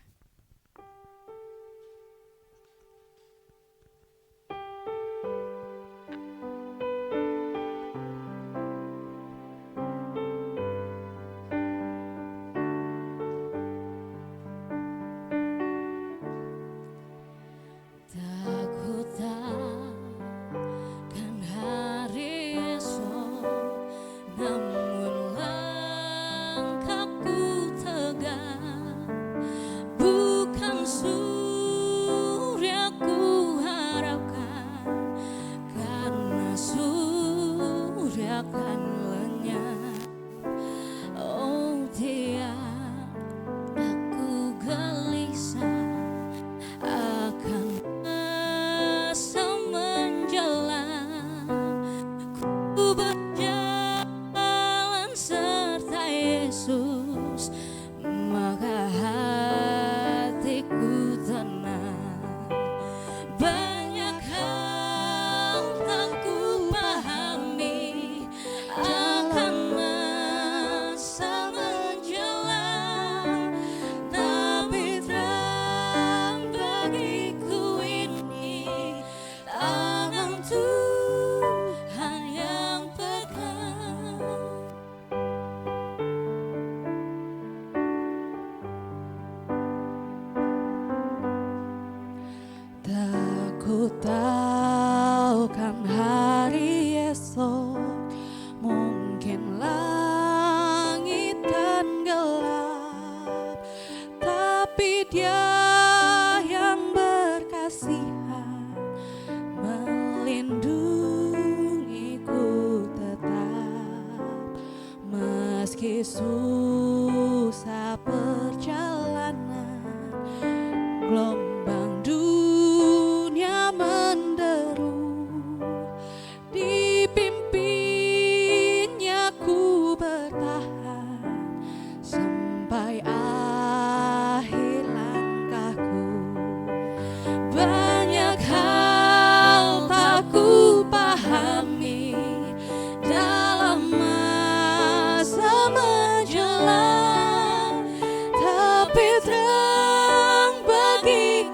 Tapi terang bagi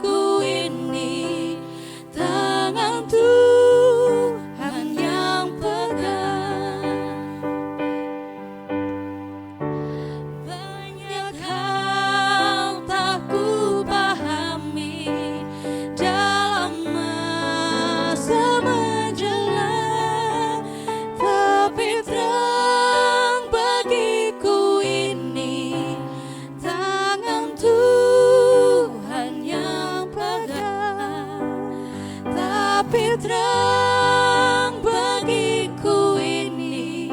Tapi terang bagiku ini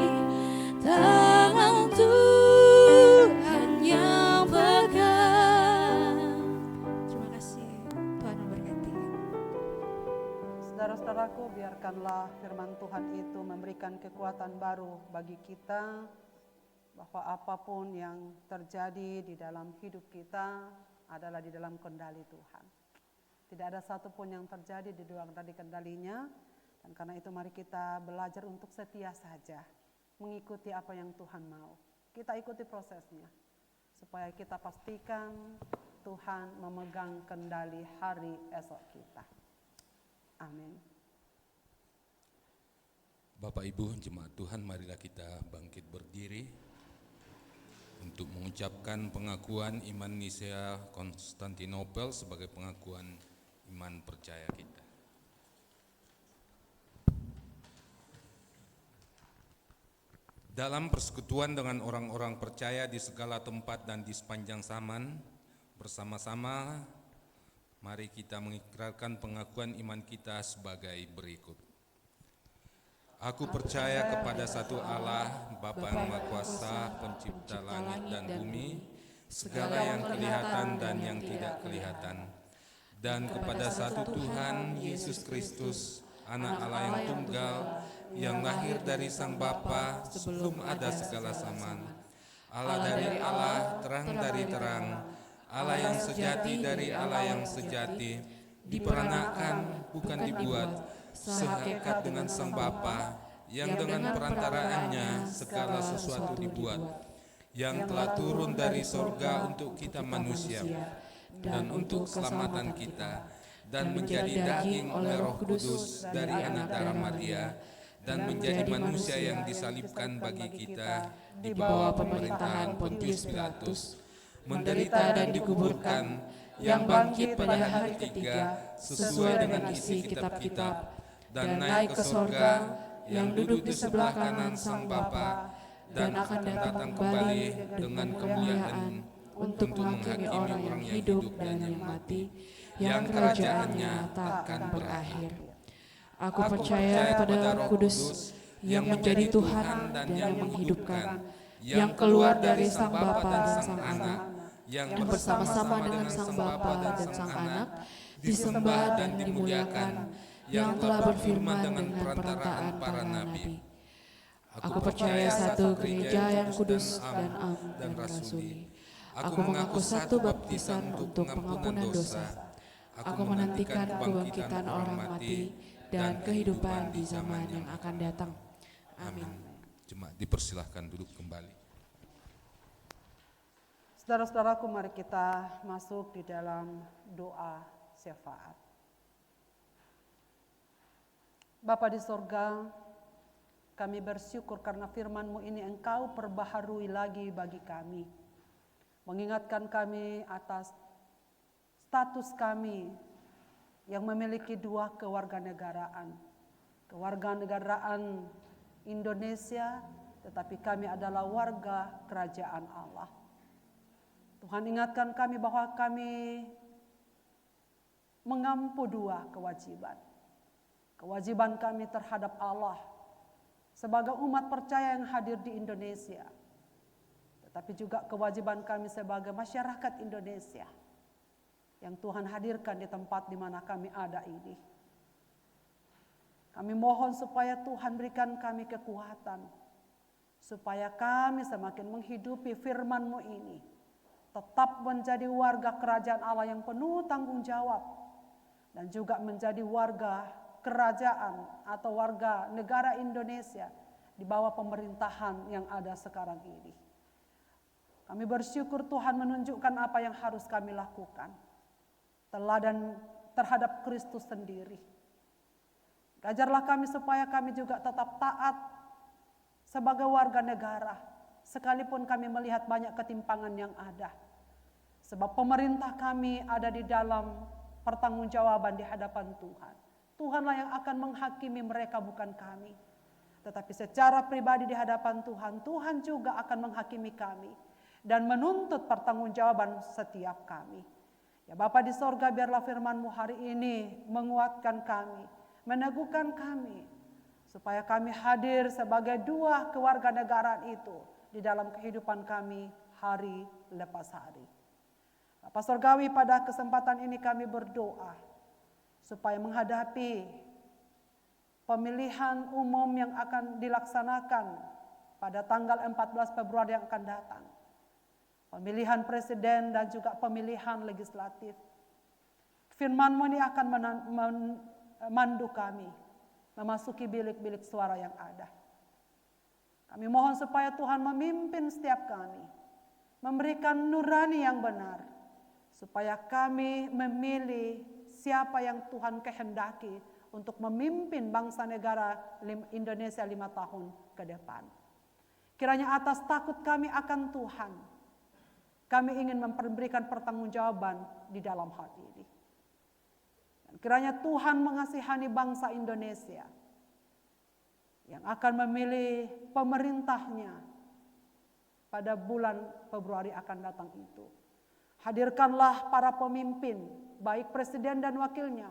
tangan Tuhan yang pegang. Terima kasih. Tuhan memberkati. Saudara-saudaraku, biarkanlah firman Tuhan itu memberikan kekuatan baru bagi kita, bahwa apapun yang terjadi di dalam hidup kita adalah di dalam kendali Tuhan. Tidak ada satupun yang terjadi di luar dari kendalinya, dan karena itu mari kita belajar untuk setia saja, mengikuti apa yang Tuhan mau. Kita ikuti prosesnya, supaya kita pastikan Tuhan memegang kendali hari esok kita. Amin. Bapak Ibu jemaat Tuhan, marilah kita bangkit berdiri untuk mengucapkan pengakuan iman Nicea Konstantinopel sebagai pengakuan iman percaya kita. Dalam persekutuan dengan orang-orang percaya di segala tempat dan di sepanjang zaman, bersama-sama mari kita mengikrarkan pengakuan iman kita sebagai berikut. Aku percaya kepada satu Allah, Bapa yang Maha Kuasa, pencipta langit dan bumi, segala yang kelihatan dan yang tidak kelihatan, dan kepada satu Tuhan, Yesus Kristus, Anak Allah yang tunggal, yang lahir dari Sang Bapa sebelum ada segala zaman, Allah dari Allah, terang dari terang, Allah yang sejati dari Allah yang sejati, diperanakan bukan dibuat, sehakikat dengan Sang Bapa, yang dengan perantaraannya segala sesuatu dibuat, yang telah turun dari sorga untuk kita manusia, dan untuk keselamatan kita, dan menjadi daging oleh Roh Kudus dari anak darah Maria, dan menjadi manusia yang disalibkan bagi kita di bawah pemerintahan Pontius Pilatus, menderita dan dikuburkan, yang bangkit pada hari ketiga sesuai dengan isi kitab-kitab, dan naik ke sorga, yang duduk di sebelah kanan Sang Bapa, dan akan datang kembali dengan kemuliaan untuk menghakimi orang yang hidup dan yang mati, yang kerajaannya takkan berakhir. Aku percaya pada Roh Kudus, yang menjadi Tuhan dan yang menghidupkan, yang keluar dari Sang Bapa dan Sang Anak, yang bersama-sama dengan Sang Bapa dan Sang Anak, disembah dan dimuliakan, yang telah berfirman dengan perantaraan para nabi. Aku percaya satu gereja yang kudus dan am dan rasuli. Aku mengaku satu baptisan untuk pengampunan dosa. Aku menantikan kebangkitan orang mati dan kehidupan di zaman yang akan datang. Amin. Jemaat dipersilahkan duduk kembali. Saudara-saudaraku, mari kita masuk di dalam doa syafaat. Bapa di sorga, kami bersyukur karena firman-Mu ini Engkau perbaharui lagi bagi kami. Mengingatkan kami atas status kami yang memiliki dua kewarganegaraan. Kewarganegaraan Indonesia, tetapi kami adalah warga kerajaan Allah. Tuhan ingatkan kami bahwa kami mengampu dua kewajiban. Kewajiban kami terhadap Allah sebagai umat percaya yang hadir di Indonesia, tetapi juga kewajiban kami sebagai masyarakat Indonesia yang Tuhan hadirkan di tempat di mana kami ada ini. Kami mohon supaya Tuhan berikan kami kekuatan, supaya kami semakin menghidupi firman-Mu ini, tetap menjadi warga kerajaan Allah yang penuh tanggung jawab, dan juga menjadi warga kerajaan atau warga negara Indonesia di bawah pemerintahan yang ada sekarang ini. Kami bersyukur Tuhan menunjukkan apa yang harus kami lakukan. Teladan terhadap Kristus sendiri. Ajarlah kami supaya kami juga tetap taat sebagai warga negara, sekalipun kami melihat banyak ketimpangan yang ada. Sebab pemerintah kami ada di dalam pertanggungjawaban di hadapan Tuhan. Tuhanlah yang akan menghakimi mereka, bukan kami. Tetapi secara pribadi di hadapan Tuhan, Tuhan juga akan menghakimi kami dan menuntut pertanggungjawaban setiap kami. Ya Bapa di sorga, biarlah firman-Mu hari ini menguatkan kami, meneguhkan kami, supaya kami hadir sebagai dua kewarganegaraan itu di dalam kehidupan kami hari lepas hari. Bapa Surgawi, pada kesempatan ini kami berdoa supaya menghadapi pemilihan umum yang akan dilaksanakan pada tanggal 14 Februari yang akan datang. Pemilihan presiden dan juga pemilihan legislatif. Firman-Mu ini akan memandu kami memasuki bilik-bilik suara yang ada. Kami mohon supaya Tuhan memimpin setiap kami, memberikan nurani yang benar, supaya kami memilih siapa yang Tuhan kehendaki untuk memimpin bangsa negara Indonesia 5 tahun ke depan. Kiranya atas takut kami akan Tuhan, kami ingin memberikan pertanggungjawaban di dalam hal ini. Dan kiranya Tuhan mengasihani bangsa Indonesia yang akan memilih pemerintahnya pada bulan Februari akan datang itu. Hadirkanlah para pemimpin, baik presiden dan wakilnya,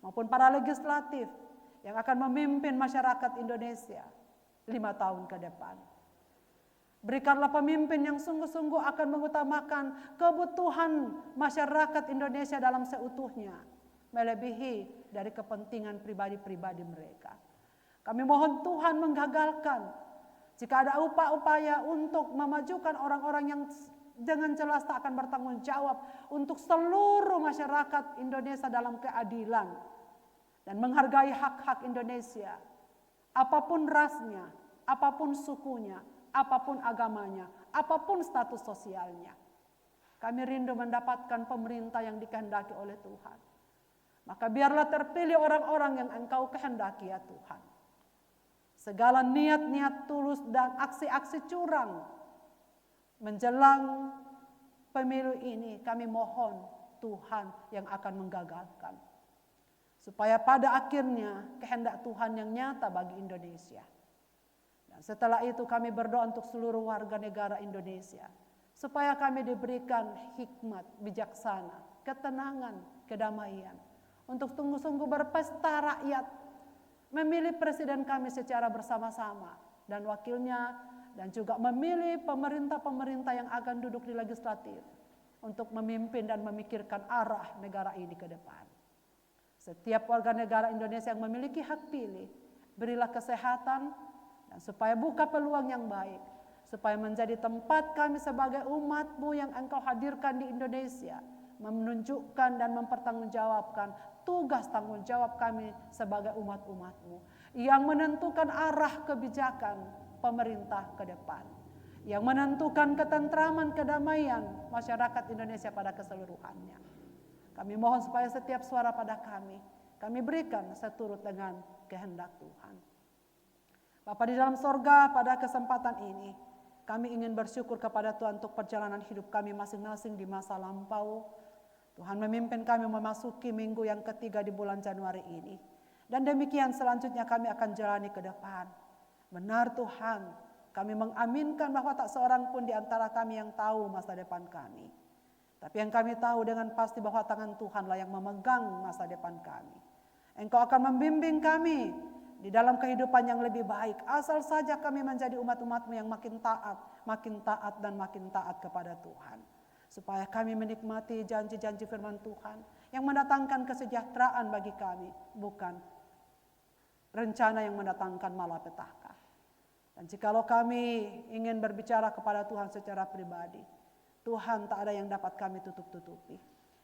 maupun para legislatif yang akan memimpin masyarakat Indonesia 5 tahun ke depan. Berikanlah pemimpin yang sungguh-sungguh akan mengutamakan kebutuhan masyarakat Indonesia dalam seutuhnya, melebihi dari kepentingan pribadi-pribadi mereka. Kami mohon Tuhan menggagalkan jika ada upaya-upaya untuk memajukan orang-orang yang dengan jelas tak akan bertanggung jawab untuk seluruh masyarakat Indonesia dalam keadilan dan menghargai hak-hak Indonesia, apapun rasnya, apapun sukunya, apapun agamanya, apapun status sosialnya. Kami rindu mendapatkan pemerintah yang dikehendaki oleh Tuhan. Maka biarlah terpilih orang-orang yang Engkau kehendaki ya Tuhan. Segala niat-niat tulus dan aksi-aksi curang menjelang pemilu ini kami mohon Tuhan yang akan menggagalkan. Supaya pada akhirnya kehendak Tuhan yang nyata bagi Indonesia. Dan setelah itu kami berdoa untuk seluruh warga negara Indonesia. Supaya kami diberikan hikmat, bijaksana, ketenangan, kedamaian. Untuk sungguh-sungguh berpesta rakyat. Memilih presiden kami secara bersama-sama. Dan wakilnya. Dan juga memilih pemerintah-pemerintah yang akan duduk di legislatif. Untuk memimpin dan memikirkan arah negara ini ke depan. Setiap warga negara Indonesia yang memiliki hak pilih. Berilah kesehatan. Dan supaya buka peluang yang baik. Supaya menjadi tempat kami sebagai umat-Mu yang Engkau hadirkan di Indonesia. Menunjukkan dan mempertanggungjawabkan tugas tanggung jawab kami sebagai umat-umat-Mu. Yang menentukan arah kebijakan pemerintah ke depan. Yang menentukan ketentraman, kedamaian masyarakat Indonesia pada keseluruhannya. Kami mohon supaya setiap suara pada kami berikan seturut dengan kehendak Tuhan. Bapa di dalam sorga, pada kesempatan ini, kami ingin bersyukur kepada Tuhan untuk perjalanan hidup kami masing-masing di masa lampau. Tuhan memimpin kami memasuki minggu yang ketiga di bulan Januari ini. Dan demikian selanjutnya kami akan jalani ke depan. Benar Tuhan, kami mengaminkan bahwa tak seorang pun di antara kami yang tahu masa depan kami. Tapi yang kami tahu dengan pasti bahwa tangan Tuhanlah yang memegang masa depan kami. Engkau akan membimbing kami di dalam kehidupan yang lebih baik. Asal saja kami menjadi umat-umat-Mu yang makin taat dan makin taat kepada Tuhan. Supaya kami menikmati janji-janji firman Tuhan yang mendatangkan kesejahteraan bagi kami. Bukan rencana yang mendatangkan malapetaka. Dan jikalau kami ingin berbicara kepada Tuhan secara pribadi, Tuhan tak ada yang dapat kami tutup-tutupi.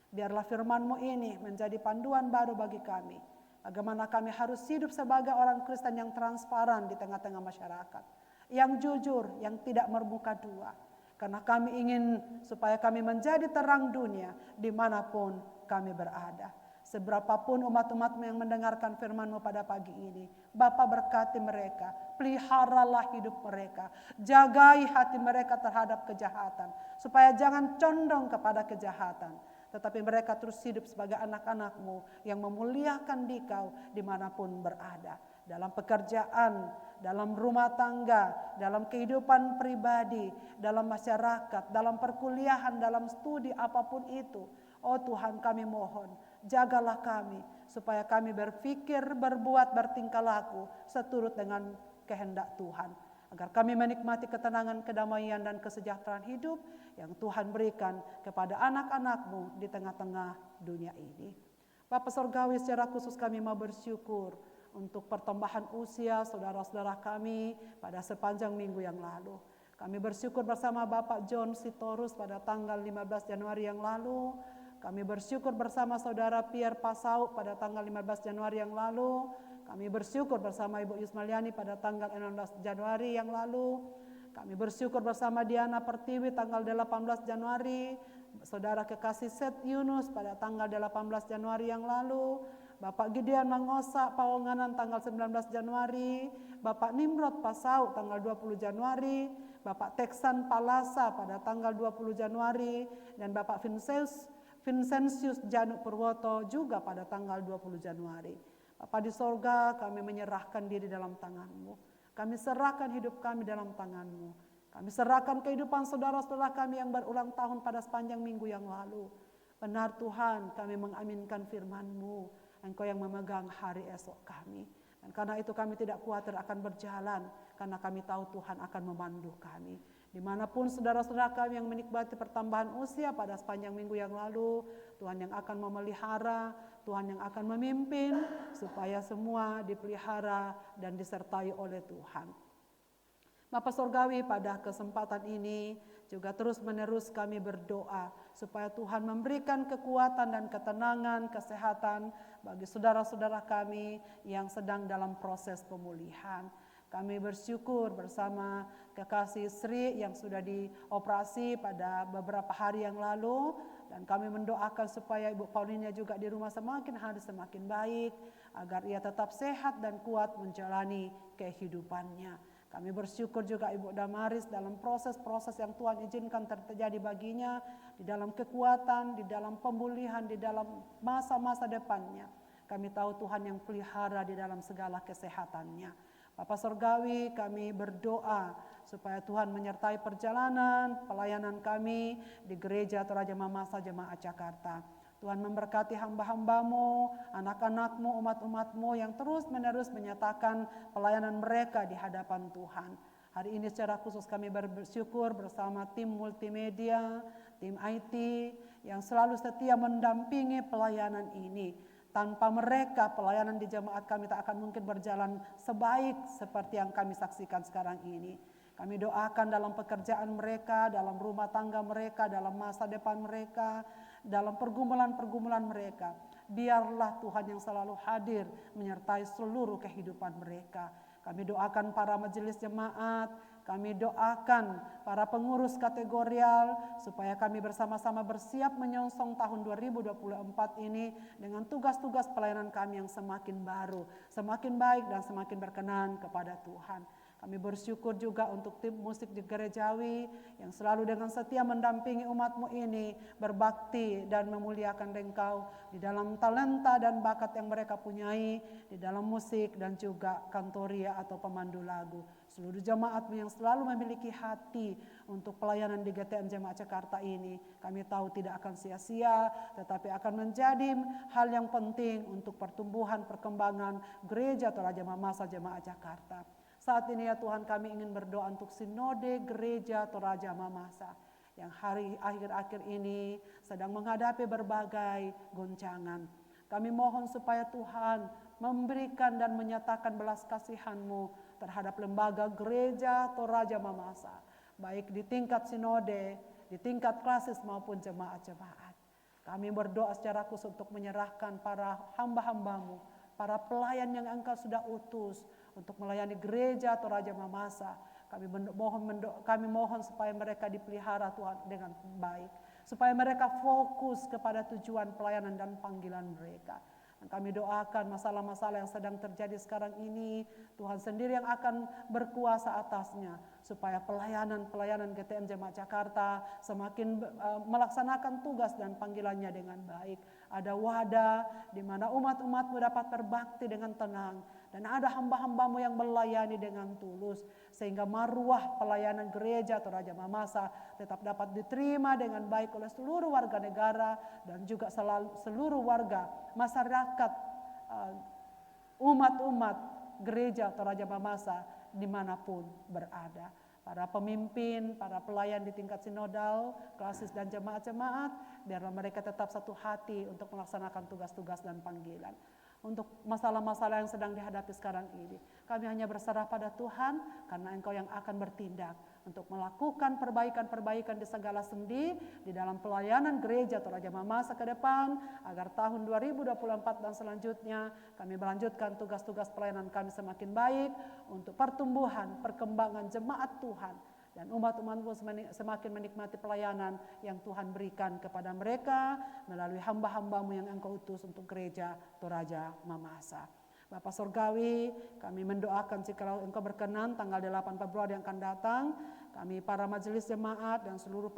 Biarlah firman-Mu ini menjadi panduan baru bagi kami. Bagaimana kami harus hidup sebagai orang Kristen yang transparan di tengah-tengah masyarakat. Yang jujur, yang tidak bermuka dua. Karena kami ingin supaya kami menjadi terang dunia dimanapun kami berada. Seberapapun umat-umat-Mu yang mendengarkan firman-Mu pada pagi ini. Bapa berkati mereka, peliharalah hidup mereka. Jagai hati mereka terhadap kejahatan. Supaya jangan condong kepada kejahatan. Tetapi mereka terus hidup sebagai anak-anak-Mu yang memuliakan Dikau dimanapun berada. Dalam pekerjaan, dalam rumah tangga, dalam kehidupan pribadi, dalam masyarakat, dalam perkuliahan, dalam studi apapun itu. Oh Tuhan kami mohon, Jagalah kami supaya kami berpikir, berbuat, bertingkah laku seturut dengan kehendak Tuhan. Agar kami menikmati ketenangan, kedamaian, dan kesejahteraan hidup yang Tuhan berikan kepada anak-anak-Mu di tengah-tengah dunia ini. Bapa Sorgawi, secara khusus kami mau bersyukur untuk pertambahan usia saudara-saudara kami pada sepanjang minggu yang lalu. Kami bersyukur bersama Bapak John Sitorus pada tanggal 15 Januari yang lalu. Kami bersyukur bersama saudara Pierre Pasau pada tanggal 15 Januari yang lalu. Kami bersyukur bersama Ibu Yusmaliani pada tanggal 16 Januari yang lalu. Kami bersyukur bersama Diana Pertiwi tanggal 18 Januari. Saudara kekasih Seth Yunus pada tanggal 18 Januari yang lalu. Bapak Gideon Mangosa Pawonganan tanggal 19 Januari. Bapak Nimrod Pasau tanggal 20 Januari. Bapak Teksan Palasa pada tanggal 20 Januari. Dan Bapak Vincentius Januk Purwoto juga pada tanggal 20 Januari. Bapa di sorga, kami menyerahkan diri dalam tangan-Mu. Kami serahkan hidup kami dalam tangan-Mu. Kami serahkan kehidupan saudara-saudara kami yang berulang tahun pada sepanjang minggu yang lalu. Benar Tuhan, kami mengaminkan firman-Mu. Engkau yang memegang hari esok kami. Dan karena itu kami tidak khawatir akan berjalan, karena kami tahu Tuhan akan memandu kami. Dimanapun saudara-saudara kami yang menikmati pertambahan usia pada sepanjang minggu yang lalu, Tuhan yang akan memelihara, Tuhan yang akan memimpin, supaya semua dipelihara dan disertai oleh Tuhan. Bapa Sorgawi, pada kesempatan ini juga terus-menerus kami berdoa supaya Tuhan memberikan kekuatan dan ketenangan, kesehatan bagi saudara-saudara kami yang sedang dalam proses pemulihan. Kami bersyukur bersama kekasih Sri yang sudah dioperasi pada beberapa hari yang lalu, dan kami mendoakan supaya Ibu Paulinia juga di rumah semakin hari semakin baik, agar ia tetap sehat dan kuat menjalani kehidupannya. Kami bersyukur juga Ibu Damaris dalam proses-proses yang Tuhan izinkan terjadi baginya, di dalam kekuatan, di dalam pemulihan, di dalam masa-masa depannya. Kami tahu Tuhan yang pelihara di dalam segala kesehatannya. Bapa Sorgawi, kami berdoa supaya Tuhan menyertai perjalanan, pelayanan kami di Gereja Toraja Mamasa Jemaat Jakarta. Tuhan memberkati hamba-hamba-Mu, anak-anak-Mu, umat-umat-Mu yang terus-menerus menyatakan pelayanan mereka di hadapan Tuhan. Hari ini secara khusus kami bersyukur bersama tim multimedia, tim IT yang selalu setia mendampingi pelayanan ini. Tanpa mereka pelayanan di jemaat kami tak akan mungkin berjalan sebaik seperti yang kami saksikan sekarang ini. Kami doakan dalam pekerjaan mereka, dalam rumah tangga mereka, dalam masa depan mereka, dalam pergumulan-pergumulan mereka. Biarlah Tuhan yang selalu hadir menyertai seluruh kehidupan mereka. Kami doakan para majelis jemaat, kami doakan para pengurus kategorial supaya kami bersama-sama bersiap menyongsong tahun 2024 ini dengan tugas-tugas pelayanan kami yang semakin baru, semakin baik dan semakin berkenan kepada Tuhan. Kami bersyukur juga untuk tim musik di Gerejawi yang selalu dengan setia mendampingi umat-Mu ini berbakti dan memuliakan Engkau di dalam talenta dan bakat yang mereka punyai di dalam musik dan juga kantoria atau pemandu lagu. Seluruh jemaat-Mu yang selalu memiliki hati untuk pelayanan di GTM Jemaat Jakarta ini, kami tahu tidak akan sia-sia, tetapi akan menjadi hal yang penting untuk pertumbuhan perkembangan Gereja Toraja Mamasa Jemaat Jakarta. Saat ini ya Tuhan, kami ingin berdoa untuk sinode Gereja Toraja Mamasa yang hari akhir-akhir ini sedang menghadapi berbagai goncangan. Kami mohon supaya Tuhan memberikan dan menyatakan belas kasihan-Mu terhadap lembaga Gereja Toraja Mamasa, baik di tingkat sinode, di tingkat klasis maupun jemaat-jemaat. Kami berdoa secara khusus untuk menyerahkan para hamba-hamba-Mu, para pelayan yang Engkau sudah utus untuk melayani Gereja Toraja Mamasa. Kami mohon supaya mereka dipelihara Tuhan dengan baik, supaya mereka fokus kepada tujuan pelayanan dan panggilan mereka. Dan kami doakan masalah-masalah yang sedang terjadi sekarang ini, Tuhan sendiri yang akan berkuasa atasnya, supaya pelayanan GTM Jemaat Jakarta semakin melaksanakan tugas dan panggilannya dengan baik. Ada wadah di mana umat-umatmu dapat berbakti dengan tenang, dan ada hamba-hambamu yang melayani dengan tulus, sehingga marwah pelayanan gereja Toraja Mamasa tetap dapat diterima dengan baik oleh seluruh warga negara dan juga seluruh warga masyarakat, umat-umat gereja Toraja Mamasa dimanapun berada. Para pemimpin, para pelayan di tingkat sinodal, klasis dan jemaat-jemaat, biarlah mereka tetap satu hati untuk melaksanakan tugas-tugas dan panggilan. Untuk masalah-masalah yang sedang dihadapi sekarang ini, kami hanya berserah pada Tuhan, karena Engkau yang akan bertindak untuk melakukan perbaikan-perbaikan di segala sendi di dalam pelayanan gereja Toraja Mamasa ke depan, agar tahun 2024 dan selanjutnya kami melanjutkan tugas-tugas pelayanan kami semakin baik untuk pertumbuhan, perkembangan jemaat Tuhan, dan umat-umatmu semakin menikmati pelayanan yang Tuhan berikan kepada mereka melalui hamba-hambamu yang Engkau utus untuk gereja Toraja Mamasa. Bapak Surgawi, kami mendoakan jika Engkau berkenan tanggal 8 Februari yang akan datang, kami para majelis jemaat dan seluruh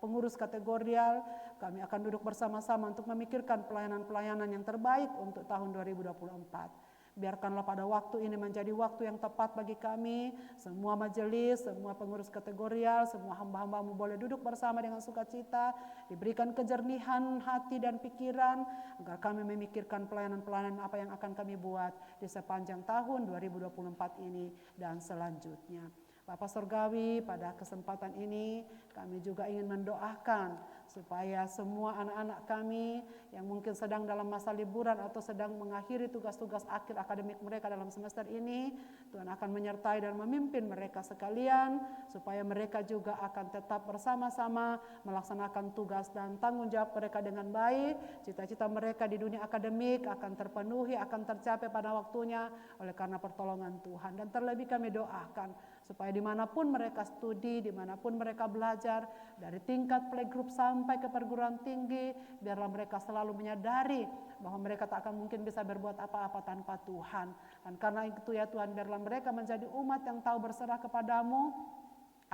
pengurus kategorial, kami akan duduk bersama-sama untuk memikirkan pelayanan-pelayanan yang terbaik untuk tahun 2024. Biarkanlah pada waktu ini menjadi waktu yang tepat bagi kami, semua majelis, semua pengurus kategorial, semua hamba-hambamu boleh duduk bersama dengan sukacita, diberikan kejernihan hati dan pikiran, agar kami memikirkan pelayanan-pelayanan apa yang akan kami buat di sepanjang tahun 2024 ini dan selanjutnya. Bapak Surgawi, pada kesempatan ini kami juga ingin mendoakan supaya semua anak-anak kami yang mungkin sedang dalam masa liburan atau sedang mengakhiri tugas-tugas akhir akademik mereka dalam semester ini, Tuhan akan menyertai dan memimpin mereka sekalian, supaya mereka juga akan tetap bersama-sama melaksanakan tugas dan tanggung jawab mereka dengan baik. Cita-cita mereka di dunia akademik akan terpenuhi, akan tercapai pada waktunya oleh karena pertolongan Tuhan. Dan terlebih kami doakan supaya dimanapun mereka studi, dimanapun mereka belajar, dari tingkat playgroup sampai ke perguruan tinggi, biarlah mereka selalu menyadari bahwa mereka tak akan mungkin bisa berbuat apa-apa tanpa Tuhan. Dan karena itu ya Tuhan, biarlah mereka menjadi umat yang tahu berserah kepadamu,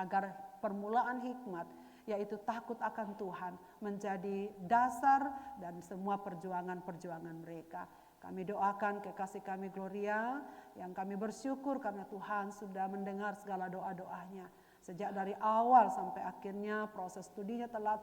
agar permulaan hikmat, yaitu takut akan Tuhan, menjadi dasar dan semua perjuangan-perjuangan mereka. Kami doakan kekasih kami Gloria, yang kami bersyukur karena Tuhan sudah mendengar segala doa-doanya. Sejak dari awal sampai akhirnya proses studinya telah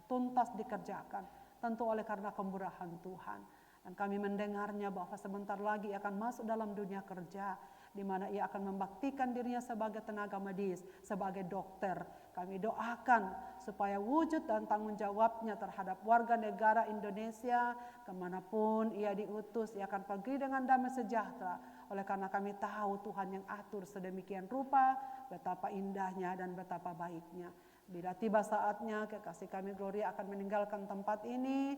tuntas dikerjakan, tentu oleh karena kemurahan Tuhan. Dan kami mendengarnya bahwa sebentar lagi akan masuk dalam dunia kerja, di mana ia akan membaktikan dirinya sebagai tenaga medis, sebagai dokter. Kami doakan supaya wujud dan tanggung jawabnya terhadap warga negara Indonesia, kemanapun ia diutus, ia akan pergi dengan damai sejahtera. Oleh karena kami tahu Tuhan yang atur sedemikian rupa, betapa indahnya dan betapa baiknya. Bila tiba saatnya kekasih kami Gloria akan meninggalkan tempat ini,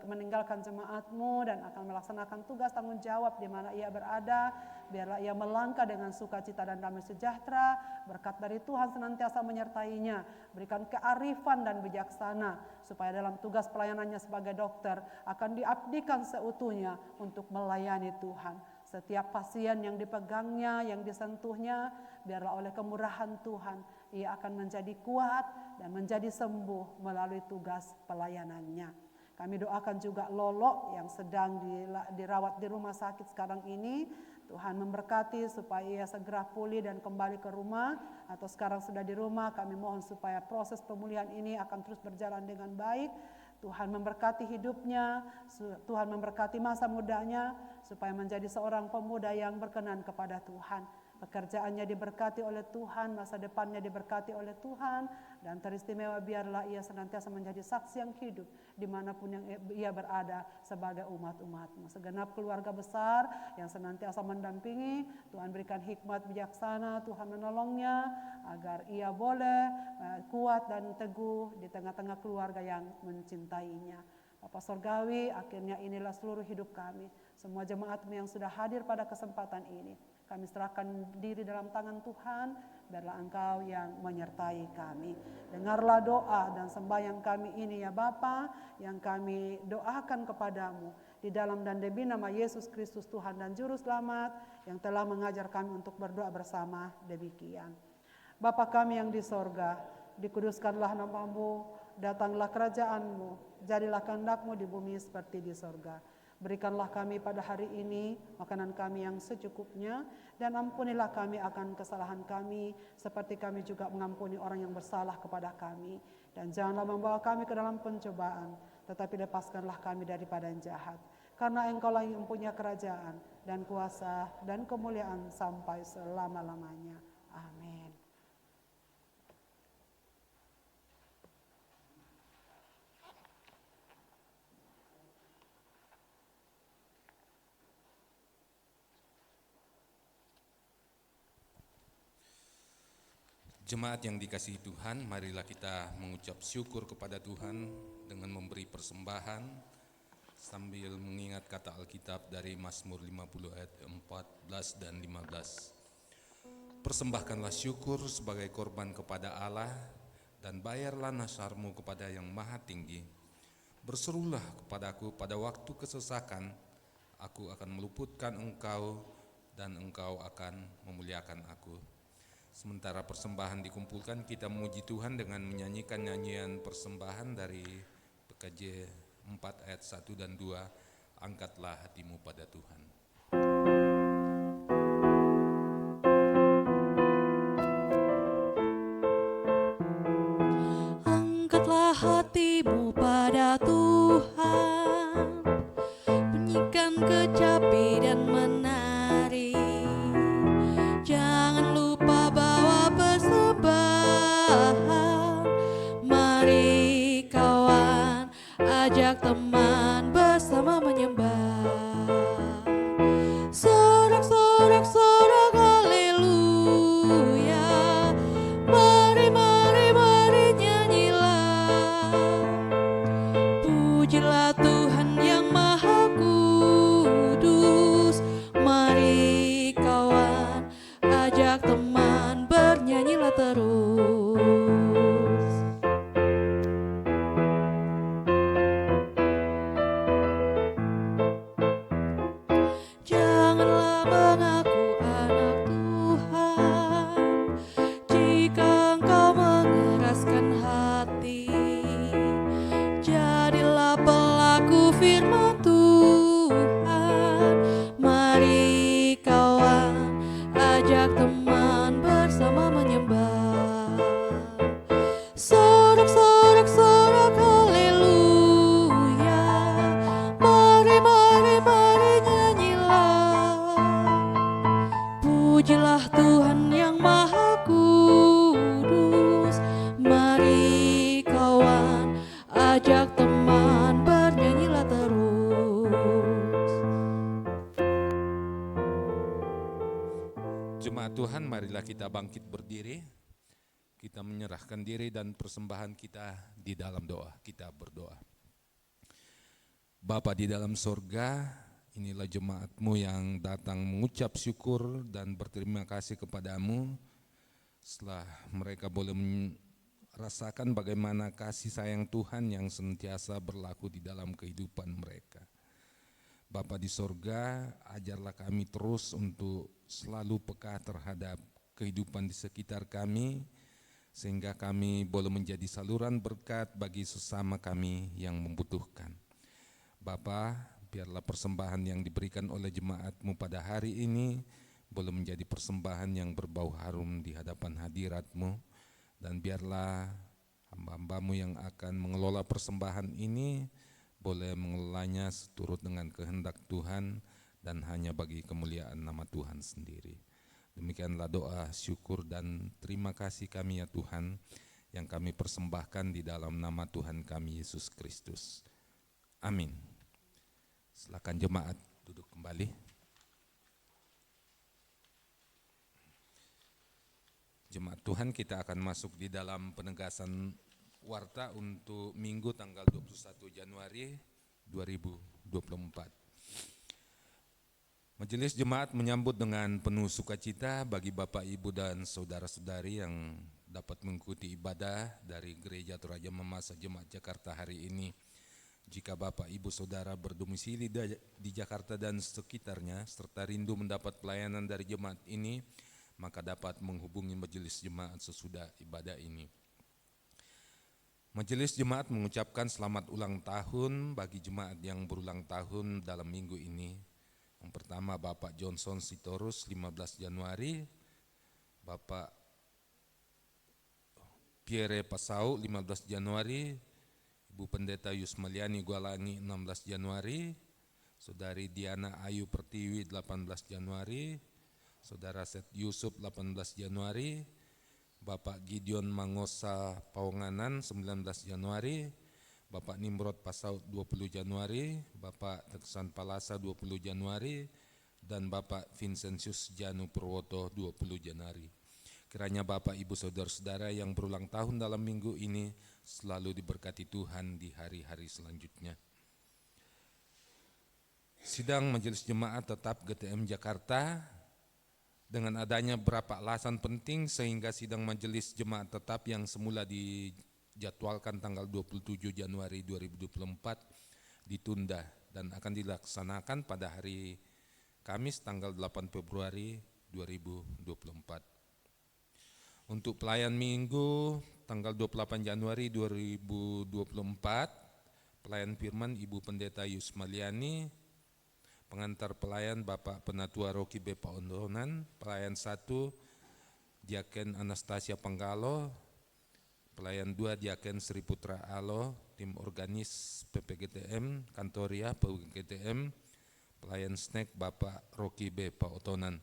meninggalkan jemaatmu dan akan melaksanakan tugas tanggung jawab di mana ia berada, biarlah ia melangkah dengan sukacita dan damai sejahtera, berkat dari Tuhan senantiasa menyertainya, berikan kearifan dan bijaksana, supaya dalam tugas pelayanannya sebagai dokter akan diabdikan seutuhnya untuk melayani Tuhan. Setiap pasien yang dipegangnya, yang disentuhnya, biarlah oleh kemurahan Tuhan, ia akan menjadi kuat dan menjadi sembuh melalui tugas pelayanannya. Kami doakan juga Lolo yang sedang dirawat di rumah sakit sekarang ini. Tuhan memberkati supaya ia segera pulih dan kembali ke rumah, atau sekarang sudah di rumah. Kami mohon supaya proses pemulihan ini akan terus berjalan dengan baik. Tuhan memberkati hidupnya, Tuhan memberkati masa mudanya, supaya menjadi seorang pemuda yang berkenan kepada Tuhan. Pekerjaannya diberkati oleh Tuhan, masa depannya diberkati oleh Tuhan, dan teristimewa biarlah ia senantiasa menjadi saksi yang hidup dimanapun yang ia berada sebagai umat-umatmu. Segenap keluarga besar yang senantiasa mendampingi, Tuhan berikan hikmat bijaksana, Tuhan menolongnya agar ia boleh kuat dan teguh di tengah-tengah keluarga yang mencintainya. Bapak Surgawi, akhirnya inilah seluruh hidup kami. Semua jemaatmu yang sudah hadir pada kesempatan ini, kami serahkan diri dalam tangan Tuhan, biarlah Engkau yang menyertai kami. Dengarlah doa dan sembahyang kami ini ya Bapa, yang kami doakan kepadamu di dalam dan demi nama Yesus Kristus Tuhan dan Juru Selamat, yang telah mengajar kami untuk berdoa bersama demikian. Bapa kami yang di sorga, dikuduskanlah namamu, datanglah kerajaanmu, jadilah kehendak-Mu di bumi seperti di sorga. Berikanlah kami pada hari ini makanan kami yang secukupnya, dan ampunilah kami akan kesalahan kami, seperti kami juga mengampuni orang yang bersalah kepada kami. Dan janganlah membawa kami ke dalam pencobaan, tetapi lepaskanlah kami daripada yang jahat. Karena Engkaulah yang mempunyai kerajaan, dan kuasa, dan kemuliaan sampai selama-lamanya. Amin. Jemaat yang dikasihi Tuhan, marilah kita mengucap syukur kepada Tuhan dengan memberi persembahan sambil mengingat kata Alkitab dari Mazmur 50 ayat 14 dan 15. Persembahkanlah syukur sebagai korban kepada Allah dan bayarlah nasarmu kepada yang maha tinggi. Berserulah kepadaku pada waktu kesesakan, aku akan meluputkan engkau dan engkau akan memuliakan aku. Sementara persembahan dikumpulkan, kita memuji Tuhan dengan menyanyikan nyanyian persembahan dari PKJ 4 ayat 1 dan 2, angkatlah hatimu pada Tuhan. Angkatlah hatimu pada Tuhan, bunyikan kecapi dan menari. Jangan lupa bawa persembahan. Mari kawan, ajak teman bersama menyembah. Sorak-sorak sorak haleluya. Mari mari mari nyanyilah. Pujilah Tuhan yang maha kudus. Mari kawan, ajak teman bernyanyilah terus. Janganlah mengaku anak Tuhan jika engkau mengeraskan hati. Jadilah pelaku firman Tuhan. Mari kawan, ajak teman bersama menyembah. Sorak-sorak sorak haleluya. Mari mari mari nyanyilah. Pujilah Tuhan yang maha kudus. Mari kawan, ajak teman bernyanyilah terus. Jemaat Tuhan, marilah kita bangkit berdiri. Kita menyerahkan diri dan persembahan kita di dalam doa. Kita berdoa. Bapa di dalam sorga, inilah jemaat-Mu yang datang mengucap syukur dan berterima kasih kepadamu setelah mereka boleh merasakan bagaimana kasih sayang Tuhan yang senantiasa berlaku di dalam kehidupan mereka. Bapa di sorga, ajarlah kami terus untuk selalu peka terhadap kehidupan di sekitar kami, sehingga kami boleh menjadi saluran berkat bagi sesama kami yang membutuhkan. Bapa, biarlah persembahan yang diberikan oleh jemaat-Mu pada hari ini boleh menjadi persembahan yang berbau harum di hadapan hadirat-Mu, dan biarlah hamba-hamba-Mu yang akan mengelola persembahan ini boleh mengelolanya seturut dengan kehendak Tuhan dan hanya bagi kemuliaan nama Tuhan sendiri. Demikianlah doa, syukur dan terima kasih kami ya Tuhan yang kami persembahkan di dalam nama Tuhan kami Yesus Kristus. Amin. Silakan jemaat duduk kembali. Jemaat Tuhan, kita akan masuk di dalam penegasan warta untuk Minggu tanggal 21 Januari 2024. Majelis Jemaat menyambut dengan penuh sukacita bagi Bapak, Ibu, dan Saudara-saudari yang dapat mengikuti ibadah dari Gereja Toraja Mamasa Jemaat Jakarta hari ini. Jika Bapak, Ibu, Saudara berdomisili di Jakarta dan sekitarnya, serta rindu mendapat pelayanan dari jemaat ini, maka dapat menghubungi majelis jemaat sesudah ibadah ini. Majelis jemaat mengucapkan selamat ulang tahun bagi jemaat yang berulang tahun dalam minggu ini. Yang pertama Bapak Johnson Sitorus 15 Januari, Bapak Pierre Pasau 15 Januari, Ibu Pendeta Yusmaliani Gualangi 16 Januari, Saudari Diana Ayu Pertiwi 18 Januari, Saudara Seth Yusuf 18 Januari, Bapak Gideon Mangosa Pawanganan 19 Januari, Bapak Nimrod Pasau 20 Januari, Bapak Teksan Palasa 20 Januari, dan Bapak Vincentius Janu Purwoto 20 Januari. Kiranya Bapak Ibu Saudara-saudara yang berulang tahun dalam minggu ini selalu diberkati Tuhan di hari-hari selanjutnya. Sidang Majelis Jemaat Tetap GTM Jakarta dengan adanya beberapa alasan penting sehingga sidang Majelis Jemaat Tetap yang semula dijadwalkan tanggal 27 Januari 2024 ditunda dan akan dilaksanakan pada hari Kamis tanggal 8 Februari 2024. Untuk pelayan minggu tanggal 28 Januari 2024, pelayan firman Ibu Pendeta Yusmaliani, pengantar pelayan Bapak Penatua Rocky B. Paondonan, pelayan 1 Diaken Anastasia Panggalo, pelayan 2 Diaken Sri Putra Alo, tim organis PPGTM, Kantoria PPGTM, pelayan snack Bapak Rocky B. Paotonan.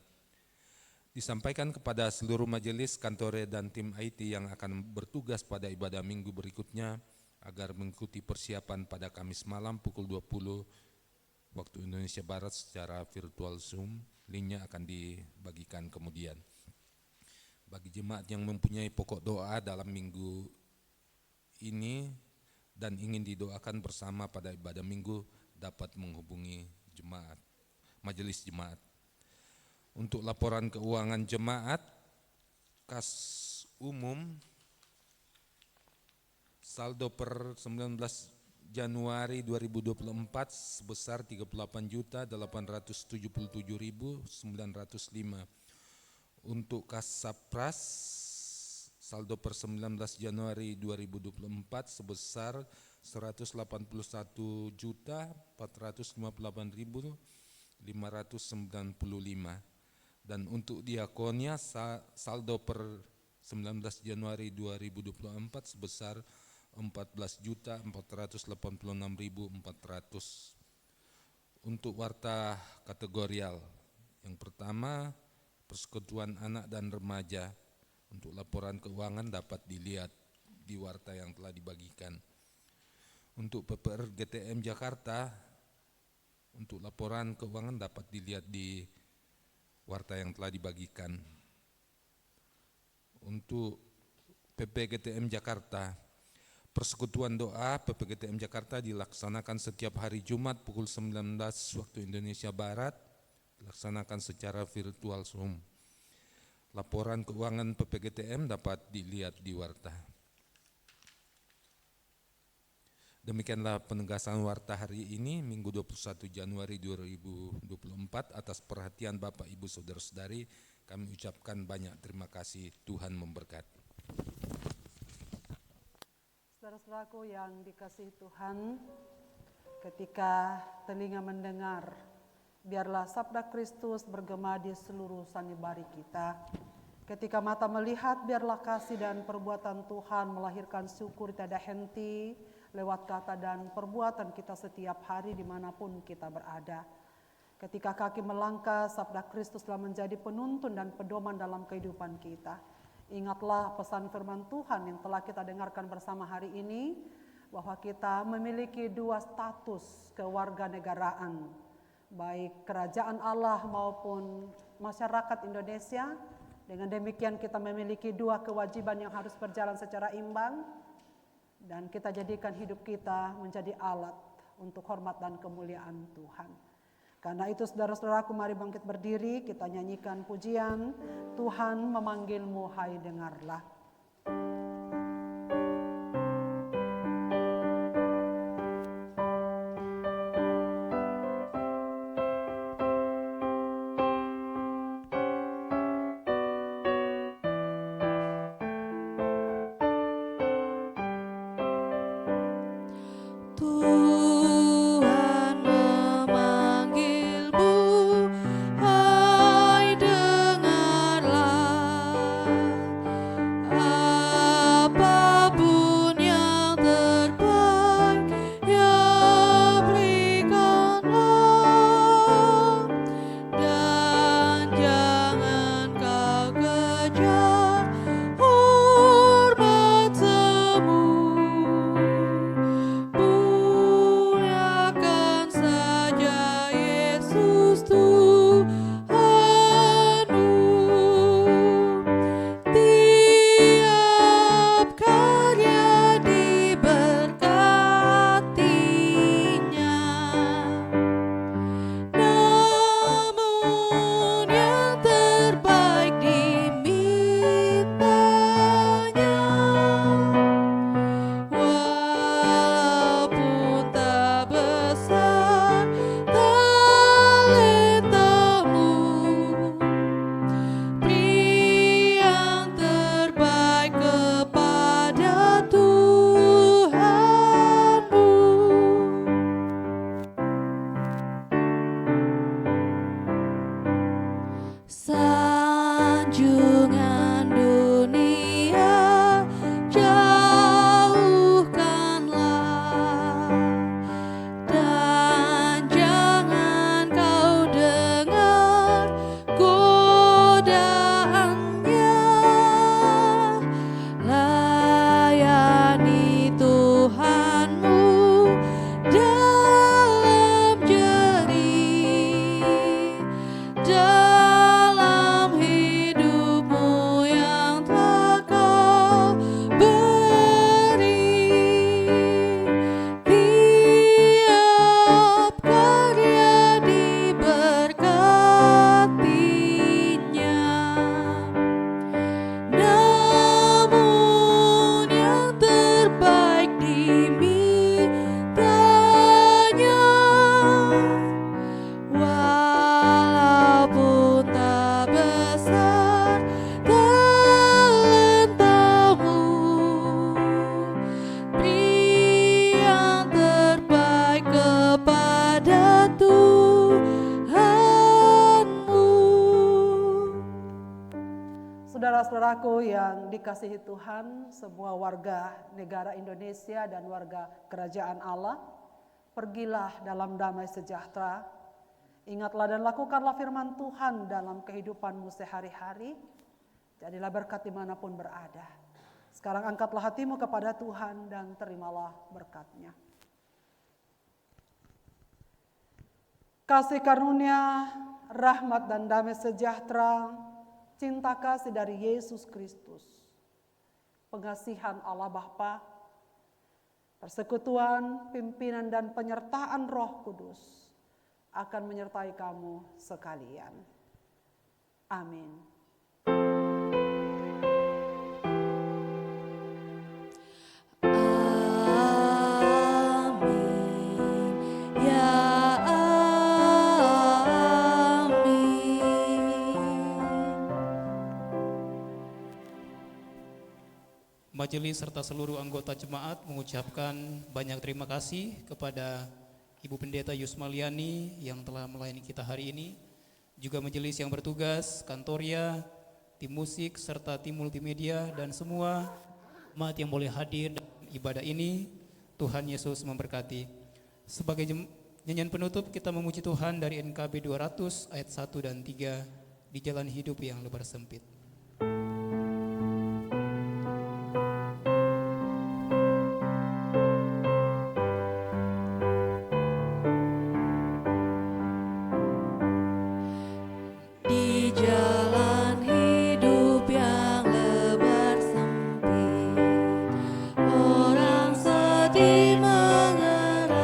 Disampaikan kepada seluruh majelis, kantore, dan tim IT yang akan bertugas pada ibadah minggu berikutnya agar mengikuti persiapan pada Kamis malam pukul 20 waktu Indonesia Barat secara virtual Zoom. Linknya akan dibagikan kemudian. Bagi jemaat yang mempunyai pokok doa dalam minggu ini dan ingin didoakan bersama pada ibadah minggu dapat menghubungi jemaat, majelis jemaat. Untuk laporan keuangan jemaat, kas umum saldo per 19 Januari 2024 sebesar 38.877.905. Untuk kas Sapras saldo per 19 Januari 2024 sebesar 181.458.595. Dan untuk diakonia saldo per 19 Januari 2024 sebesar 14.486.400. Untuk warta kategorial, yang pertama Persekutuan Anak dan Remaja. Untuk laporan keuangan dapat dilihat di warta yang telah dibagikan. Untuk PPR GTM Jakarta, untuk laporan keuangan dapat dilihat di warta yang telah dibagikan. Untuk PPGTM Jakarta, Persekutuan Doa PPGTM Jakarta dilaksanakan setiap hari Jumat pukul 19 waktu Indonesia Barat, dilaksanakan secara virtual Zoom. Laporan keuangan PPGTM dapat dilihat di warta. Demikianlah penegasan warta hari ini, Minggu 21 Januari 2024. Atas perhatian Bapak Ibu Saudara-saudari, kami ucapkan banyak terima kasih. Tuhan memberkati. Saudara-saudaraku yang dikasihi Tuhan, ketika telinga mendengar, biarlah sabda Kristus bergema di seluruh sanubari kita. Ketika mata melihat, biarlah kasih dan perbuatan Tuhan melahirkan syukur tiada henti lewat kata dan perbuatan kita setiap hari dimanapun kita berada. Ketika kaki melangkah, sabda Kristus telah menjadi penuntun dan pedoman dalam kehidupan kita. Ingatlah pesan firman Tuhan yang telah kita dengarkan bersama hari ini, bahwa kita memiliki dua status kewarganegaraan, baik kerajaan Allah maupun masyarakat Indonesia. Dengan demikian kita memiliki dua kewajiban yang harus berjalan secara imbang, dan kita jadikan hidup kita menjadi alat untuk hormat dan kemuliaan Tuhan. Karena itu saudara-saudaraku, mari bangkit berdiri, kita nyanyikan pujian Tuhan memanggilmu, hai dengarlah. Sanjungan dunia jauhkanlah, dan jangan kau dengar godaannya. Layani Tuhanmu dalam jerih, dalam hidupmu yang telah kau beri. Tiap karya diberkatinya, namun yang terbaik dimintanya. Walaupun tak besar talentamu, beri yang terbaik kepada Tuhanmu. Saudara-saudaraku yang dikasihi Tuhan, semua warga negara Indonesia dan warga kerajaan Allah, pergilah dalam damai sejahtera. Ingatlah dan lakukanlah firman Tuhan dalam kehidupanmu sehari-hari. Jadilah berkat dimanapun berada. Sekarang angkatlah hatimu kepada Tuhan dan terimalah berkat-Nya. Kasih karunia, rahmat dan damai sejahtera, cinta kasih dari Yesus Kristus, pengasihan Allah Bapa, persekutuan, pimpinan dan penyertaan Roh Kudus akan menyertai kamu sekalian. Amin. Amin, ya amin. Majelis serta seluruh anggota jemaat mengucapkan banyak terima kasih kepada Ibu Pendeta Yusmaliani yang telah melayani kita hari ini, juga majelis yang bertugas, kantorya, tim musik, serta tim multimedia, dan semua jemaat yang boleh hadir dalam ibadah ini. Tuhan Yesus memberkati. Sebagai nyanyian penutup, kita memuji Tuhan dari NKB 200 ayat 1 dan 3, di jalan hidup yang lebar sempit. Di jalan hidup yang lebar sempit, orang sedih mengerang.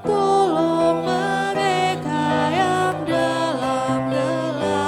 Tolong mereka yang dalam gelap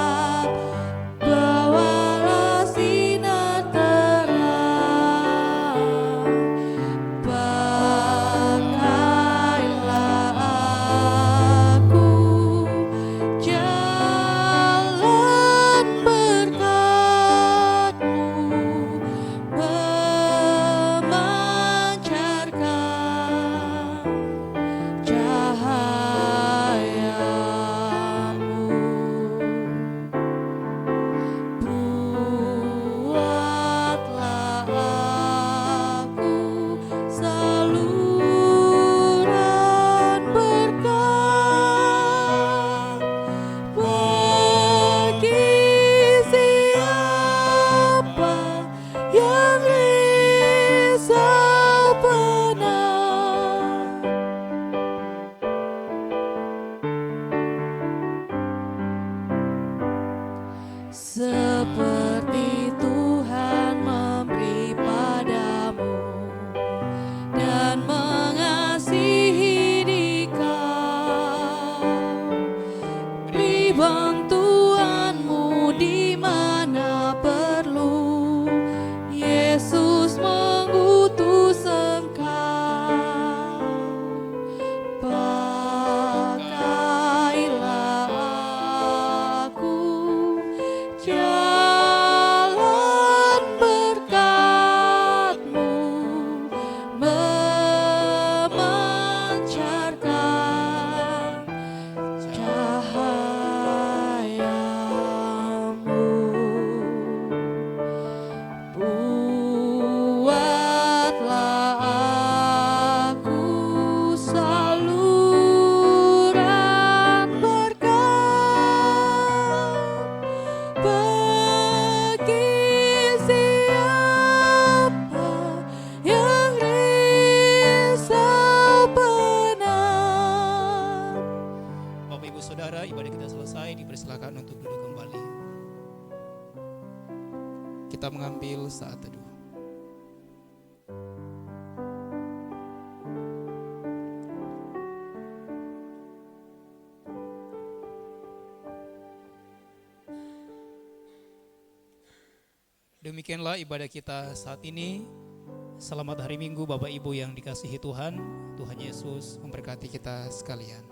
saja ibadah kita selesai, dipersilakan untuk duduk kembali. Kita mengambil saat teduh. Demikianlah ibadah kita saat ini. Selamat hari Minggu Bapak Ibu yang dikasihi Tuhan. Tuhan Yesus memberkati kita sekalian.